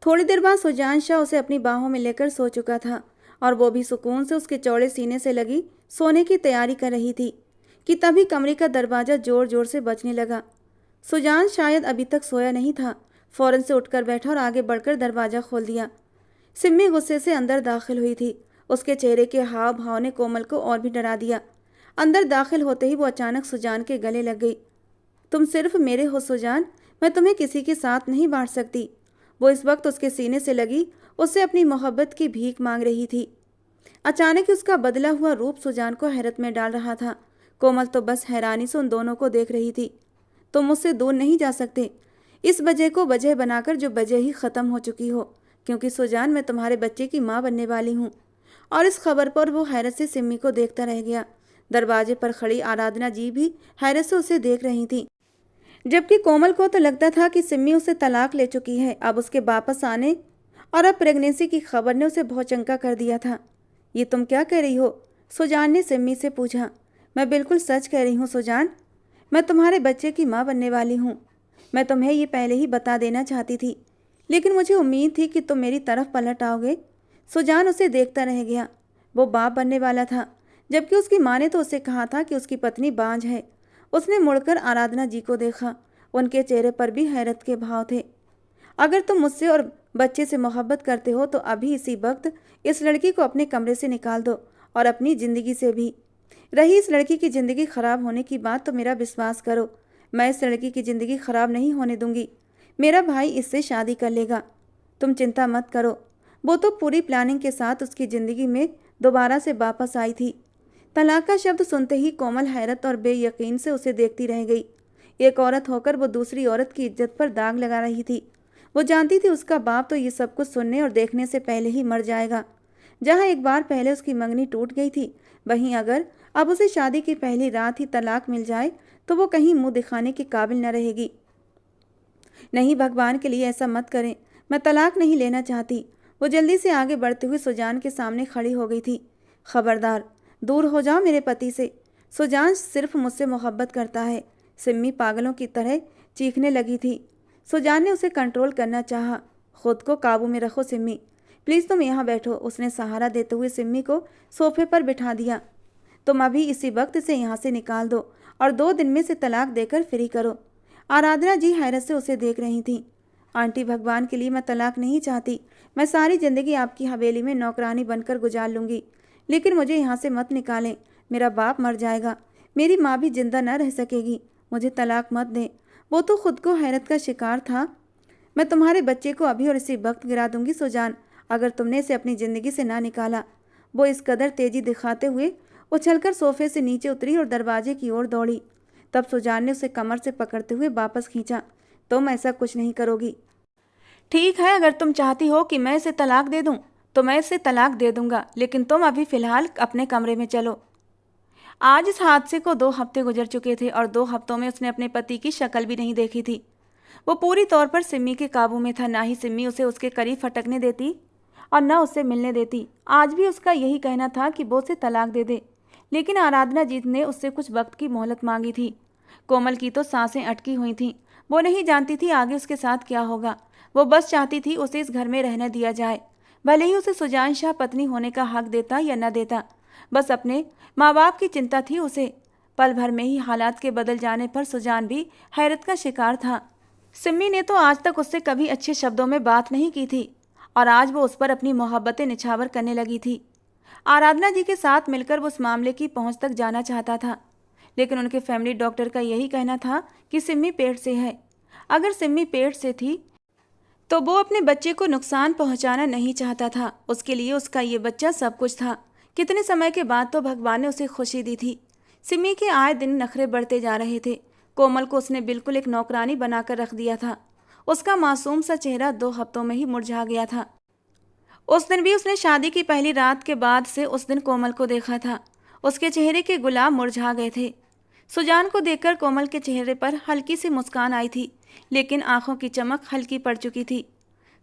थोड़ी देर बाद सुजान शाह उसे अपनी बाहों में लेकर सो चुका था और वो भी सुकून से उसके चौड़े सीने से लगी सोने की तैयारी कर रही थी कि तभी कमरे का दरवाज़ा जोर जोर से बजने लगा। सुजान शायद अभी तक सोया नहीं था, फौरन से उठकर बैठा और आगे बढ़कर दरवाज़ा खोल दिया। सिम्मी गुस्से से अंदर दाखिल हुई थी। उसके चेहरे के हाव भाव ने कोमल को और भी डरा दिया। अंदर दाखिल होते ही वो अचानक सुजान के गले लग गई। तुम सिर्फ मेरे हो सुजान, मैं तुम्हें किसी के साथ नहीं बांट सकती। वो इस वक्त उसके सीने से लगी उससे अपनी मोहब्बत की भीख मांग रही थी। अचानक उसका बदला हुआ रूप सुजान को हैरत में डाल रहा था। कोमल तो बस हैरानी से उन दोनों को देख रही थी। तुम मुझसे दूर नहीं जा सकते, इस वजह को वजह बनाकर जो वजह ही ख़त्म हो चुकी हो, क्योंकि सुजान मैं तुम्हारे बच्चे की माँ बनने वाली हूँ। और इस खबर पर वो हैरत से सिम्मी को देखता रह गया। दरवाजे पर खड़ी आराधना जी भी हैरत से उसे देख रही थी, जबकि कोमल को तो लगता था कि सिम्मी उसे तलाक ले चुकी है। अब उसके वापस आने और अब प्रेगनेंसी की खबर ने उसे भौचक्का कर दिया था। ये तुम क्या कह रही हो? सुजान ने सिम्मी से पूछा। मैं बिल्कुल सच कह रही हूँ सुजान, मैं तुम्हारे बच्चे की माँ बनने वाली हूँ। मैं तुम्हें ये पहले ही बता देना चाहती थी, लेकिन मुझे उम्मीद थी कि तुम मेरी तरफ पलट आओगे। सुजान उसे देखता रह गया। वो बाप बनने वाला था, जबकि उसकी माँ ने तो उसे कहा था कि उसकी पत्नी बांझ है। उसने मुड़कर आराधना जी को देखा। उनके चेहरे पर भी हैरत के भाव थे। अगर तुम मुझसे और बच्चे से मोहब्बत करते हो तो अभी इसी वक्त इस लड़की को अपने कमरे से निकाल दो, और अपनी ज़िंदगी से भी। रही इस लड़की की ज़िंदगी ख़राब होने की बात, तो मेरा विश्वास करो, मैं इस लड़की की ज़िंदगी ख़राब नहीं होने दूंगी। मेरा भाई इससे शादी कर लेगा, तुम चिंता मत करो। वो तो पूरी प्लानिंग के साथ उसकी ज़िंदगी में दोबारा से वापस आई थी। तलाक का शब्द सुनते ही कोमल हैरत और बेयकीन से उसे देखती रह गई। एक औरत होकर वो दूसरी औरत की इज्जत पर दाग लगा रही थी। वो जानती थी उसका बाप तो ये सब कुछ सुनने और देखने से पहले ही मर जाएगा। जहाँ एक बार पहले उसकी मंगनी टूट गई थी, वहीं अगर अब उसे शादी की पहली रात ही तलाक मिल जाए तो वो कहीं मुंह दिखाने के काबिल न रहेगी। नहीं, भगवान के लिए ऐसा मत करें, मैं तलाक नहीं लेना चाहती। वो जल्दी से आगे बढ़ते हुए सुजान के सामने खड़ी हो गई थी। खबरदार, दूर हो जाओ मेरे पति से। सुजान सिर्फ मुझसे मोहब्बत करता है। सिम्मी पागलों की तरह चीखने लगी थी। सुजान ने उसे कंट्रोल करना चाहा। खुद को काबू में रखो सिम्मी, प्लीज़ तुम यहाँ बैठो। उसने सहारा देते हुए सिम्मी को सोफे पर बिठा दिया। तुम अभी इसी वक्त से यहाँ से निकाल दो और 2 दिन में से तलाक देकर फ्री करो। आराधना जी हैरत से उसे देख रही थी। आंटी, भगवान के लिए मैं तलाक नहीं चाहती। मैं सारी ज़िंदगी आपकी हवेली में नौकरानी बनकर गुजार लूँगी, लेकिन मुझे यहाँ से मत निकालें। मेरा बाप मर जाएगा, मेरी माँ भी जिंदा न रह सकेगी। मुझे तलाक मत दें। वो तो खुद को हैरत का शिकार था। मैं तुम्हारे बच्चे को अभी और इसी वक्त गिरा दूंगी सुजान, अगर तुमने इसे अपनी ज़िंदगी से ना निकाला। वो इस कदर तेज़ी दिखाते हुए उछलकर सोफे से नीचे उतरी और दरवाजे की ओर दौड़ी। तब सुजान ने उसे कमर से पकड़ते हुए वापस खींचा। तुम ऐसा कुछ नहीं करोगी। ठीक है, अगर तुम चाहती हो कि मैं इसे तलाक दे दूं तो मैं इसे तलाक दे दूंगा, लेकिन तुम अभी फ़िलहाल अपने कमरे में चलो। आज इस हादसे को 2 हफ्ते गुजर चुके थे और 2 हफ्तों में उसने अपने पति की शक्ल भी नहीं देखी थी। वो पूरी तौर पर सिम्मी के काबू में था। ना ही सिम्मी उसे उसके करीब फटकने देती और न उससे मिलने देती। आज भी उसका यही कहना था कि वो उसे तलाक दे दे, लेकिन आराधना जीत ने उससे कुछ वक्त की मोहलत मांगी थी। कोमल की तो सांसें अटकी हुई थीं। वो नहीं जानती थी आगे उसके साथ क्या होगा। वो बस चाहती थी उसे इस घर में रहने दिया जाए, भले ही उसे सुजान शाह पत्नी होने का हक देता या न देता। बस अपने माँ बाप की चिंता थी उसे। पल भर में ही हालात के बदल जाने पर सुजान भी हैरत का शिकार था। सिम्मी ने तो आज तक उससे कभी अच्छे शब्दों में बात नहीं की थी और आज वो उस पर अपनी मोहब्बतें निछावर करने लगी थी। आराधना जी के साथ मिलकर वो उस मामले की पहुंच तक जाना चाहता था, लेकिन उनके फैमिली डॉक्टर का यही कहना था कि सिम्मी पेट से है। अगर सिम्मी पेट से थी तो वो अपने बच्चे को नुकसान पहुंचाना नहीं चाहता था। उसके लिए उसका ये बच्चा सब कुछ था। कितने समय के बाद तो भगवान ने उसे खुशी दी थी। सिम्मी के आए दिन नखरे बढ़ते जा रहे थे। कोमल को उसने बिल्कुल एक नौकरानी बनाकर रख दिया था। उसका मासूम सा चेहरा 2 हफ्तों में ही मुरझा गया था। उस दिन भी उसने शादी की पहली रात के बाद से उस दिन कोमल को देखा था। उसके चेहरे के गुलाब मुरझा गए थे। सुजान को देखकर कोमल के चेहरे पर हल्की सी मुस्कान आई थी, लेकिन आंखों की चमक हल्की पड़ चुकी थी।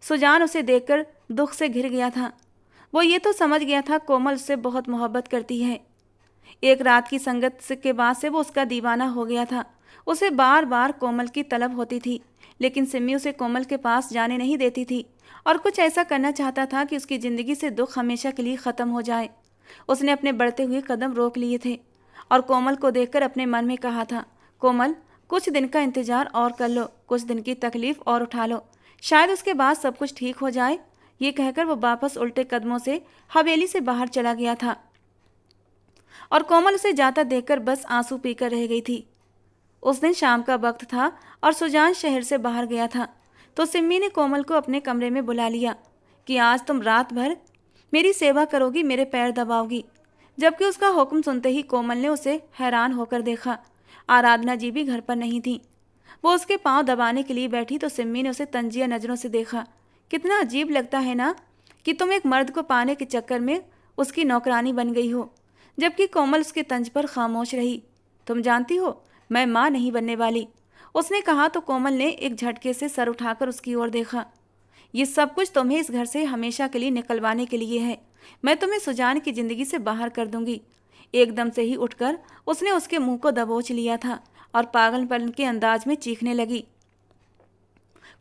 सुजान उसे देखकर दुख से घिर गया था। वो ये तो समझ गया था कोमल उससे बहुत मोहब्बत करती है। एक रात की संगत के बाद से वो उसका दीवाना हो गया था। उसे बार बार कोमल की तलब होती थी, लेकिन सिमी उसे कोमल के पास जाने नहीं देती थी और कुछ ऐसा करना चाहता था कि उसकी ज़िंदगी से दुख हमेशा के लिए ख़त्म हो जाए। उसने अपने बढ़ते हुए कदम रोक लिए थे और कोमल को देखकर अपने मन में कहा था, कोमल, कुछ दिन का इंतज़ार और कर लो, कुछ दिन की तकलीफ़ और उठा लो, शायद उसके बाद सब कुछ ठीक हो जाए। ये कहकर वो वापस उल्टे कदमों से हवेली से बाहर चला गया था और कोमल उसे जाता देखकर बस आंसू पीकर रह गई थी। उस दिन शाम का वक्त था और सुजान शहर से बाहर गया था, तो सिम्मी ने कोमल को अपने कमरे में बुला लिया कि आज तुम रात भर मेरी सेवा करोगी, मेरे पैर दबाओगी। जबकि उसका हुक्म सुनते ही कोमल ने उसे हैरान होकर देखा। आराधना जी भी घर पर नहीं थी। वो उसके पांव दबाने के लिए बैठी तो सिम्मी ने उसे तंजिया नज़रों से देखा। कितना अजीब लगता है ना कि तुम एक मर्द को पाने के चक्कर में उसकी नौकरानी बन गई हो, जबकि कोमल उसके तंज पर खामोश रही। तुम जानती हो, मैं माँ नहीं बनने वाली, उसने कहा तो कोमल ने एक झटके से सर उठाकर उसकी ओर देखा। ये सब कुछ तुम्हें इस घर से हमेशा के लिए निकलवाने के लिए है। मैं तुम्हें सुजान की ज़िंदगी से बाहर कर दूंगी। एकदम से ही उठकर उसने उसके मुंह को दबोच लिया था और पागलपन के अंदाज में चीखने लगी।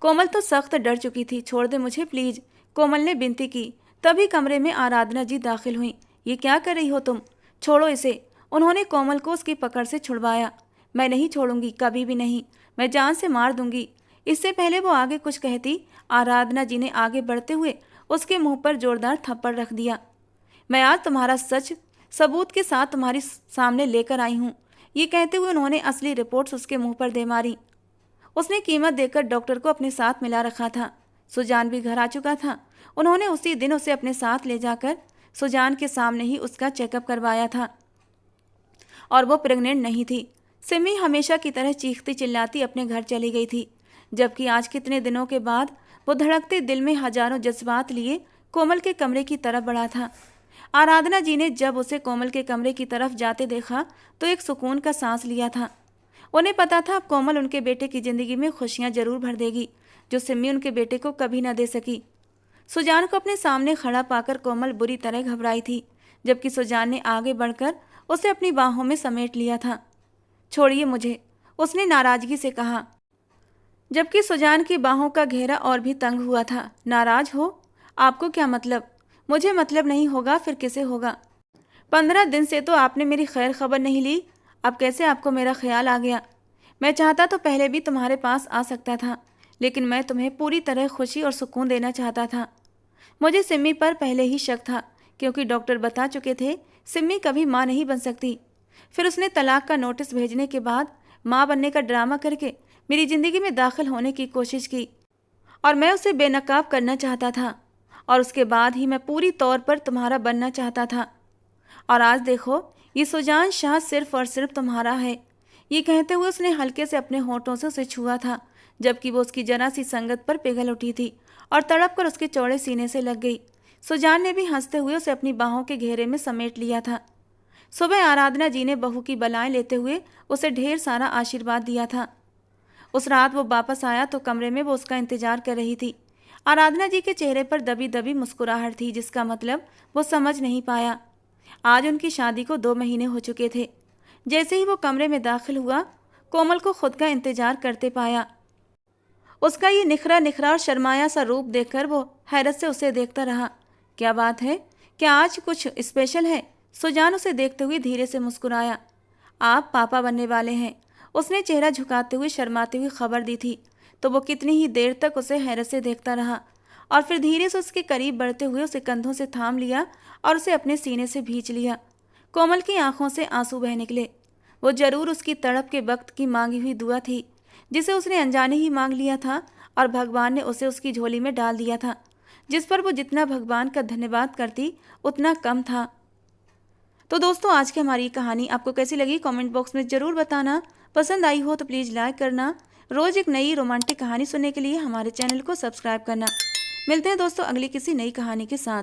कोमल तो सख्त डर चुकी थी। छोड़ दे मुझे प्लीज, कोमल ने विनती की। तभी कमरे में आराधना जी दाखिल हुई। ये क्या कर रही हो तुम? छोड़ो इसे, उन्होंने कोमल को उसकी पकड़ से छुड़वाया। मैं नहीं छोड़ूंगी, कभी भी नहीं, मैं जान से मार दूंगी। इससे पहले वो आगे कुछ कहती, आराधना जी ने आगे बढ़ते हुए उसके मुंह पर जोरदार थप्पड़ रख दिया। मैं आज तुम्हारा सच सबूत के साथ तुम्हारी सामने लेकर आई हूँ। ये कहते हुए उन्होंने असली रिपोर्ट्स उसके मुंह पर दे मारी। उसने कीमत देकर डॉक्टर को अपने साथ मिला रखा था। सुजान भी घर आ चुका था। उन्होंने उसी दिन उसे अपने साथ ले जाकर सुजान के सामने ही उसका चेकअप करवाया था और वो प्रेग्नेंट नहीं थी। सिमी हमेशा की तरह चीखती चिल्लाती अपने घर चली गई थी, जबकि आज कितने दिनों के बाद वो धड़कते दिल में हजारों जज्बात लिए कोमल के कमरे की तरफ बढ़ा था। आराधना जी ने जब उसे कोमल के कमरे की तरफ जाते देखा तो एक सुकून का सांस लिया था। उन्हें पता था अब कोमल उनके बेटे की ज़िंदगी में खुशियां जरूर भर देगी, जो सिमी उनके बेटे को कभी न दे सकी। सुजान को अपने सामने खड़ा पाकर कोमल बुरी तरह घबराई थी, जबकि सुजान ने आगे बढ़कर उसे अपनी बाहों में समेट लिया था। छोड़िए मुझे, उसने नाराज़गी से कहा, जबकि सुजान की बाहों का घेरा और भी तंग हुआ था। नाराज़ हो? आपको क्या मतलब? मुझे मतलब नहीं होगा, फिर किसे होगा? 15 दिन से तो आपने मेरी खैर खबर नहीं ली, अब कैसे आपको मेरा ख्याल आ गया? मैं चाहता तो पहले भी तुम्हारे पास आ सकता था, लेकिन मैं तुम्हें पूरी तरह खुशी और सुकून देना चाहता था। मुझे सिमी पर पहले ही शक था, क्योंकि डॉक्टर बता चुके थे सिमी कभी माँ नहीं बन सकती। फिर उसने तलाक का नोटिस भेजने के बाद माँ बनने का ड्रामा करके मेरी ज़िंदगी में दाखिल होने की कोशिश की और मैं उसे बेनकाब करना चाहता था, और उसके बाद ही मैं पूरी तौर पर तुम्हारा बनना चाहता था। और आज देखो, ये सुजान शाह सिर्फ और सिर्फ तुम्हारा है। ये कहते हुए उसने हल्के से अपने होंठों से उसे छुआ था, जबकि वो उसकी जरा सी संगत पर पिघल उठी थी और तड़प कर उसके चौड़े सीने से लग गई। सुजान ने भी हंसते हुए उसे अपनी बाहों के घेरे में समेट लिया था। सुबह आराधना जी ने बहू की बलाएं लेते हुए उसे ढेर सारा आशीर्वाद दिया था। उस रात वो वापस आया तो कमरे में वो उसका इंतजार कर रही थी। आराधना जी के चेहरे पर दबी दबी मुस्कुराहट थी, जिसका मतलब वो समझ नहीं पाया। आज उनकी शादी को 2 महीने हो चुके थे। जैसे ही वो कमरे में दाखिल हुआ, कोमल को खुद का इंतजार करते पाया। उसका ये निखरा निखरा और शर्माया सा रूप देखकर वो हैरत से उसे देखता रहा। क्या बात है, क्या आज कुछ स्पेशल है? सुजान उसे देखते हुए धीरे से मुस्कुराया। आप पापा बनने वाले हैं, उसने चेहरा झुकाते हुए शर्माते हुए खबर दी थी। तो वो कितनी ही देर तक उसे हैरत से देखता रहा और फिर धीरे से उसके करीब बढ़ते हुए उसे कंधों से थाम लिया और उसे अपने सीने से भींच लिया। कोमल की आंखों से आंसू बह निकले। वो जरूर उसकी तड़प के वक्त की मांगी हुई दुआ थी, जिसे उसने अनजाने ही मांग लिया था और भगवान ने उसे उसकी झोली में डाल दिया था, जिस पर वो जितना भगवान का धन्यवाद करती उतना कम था। तो दोस्तों, आज की हमारी कहानी आपको कैसी लगी कमेंट बॉक्स में ज़रूर बताना। पसंद आई हो तो प्लीज़ लाइक करना। रोज़ एक नई रोमांटिक कहानी सुनने के लिए हमारे चैनल को सब्सक्राइब करना। मिलते हैं दोस्तों अगली किसी नई कहानी के साथ।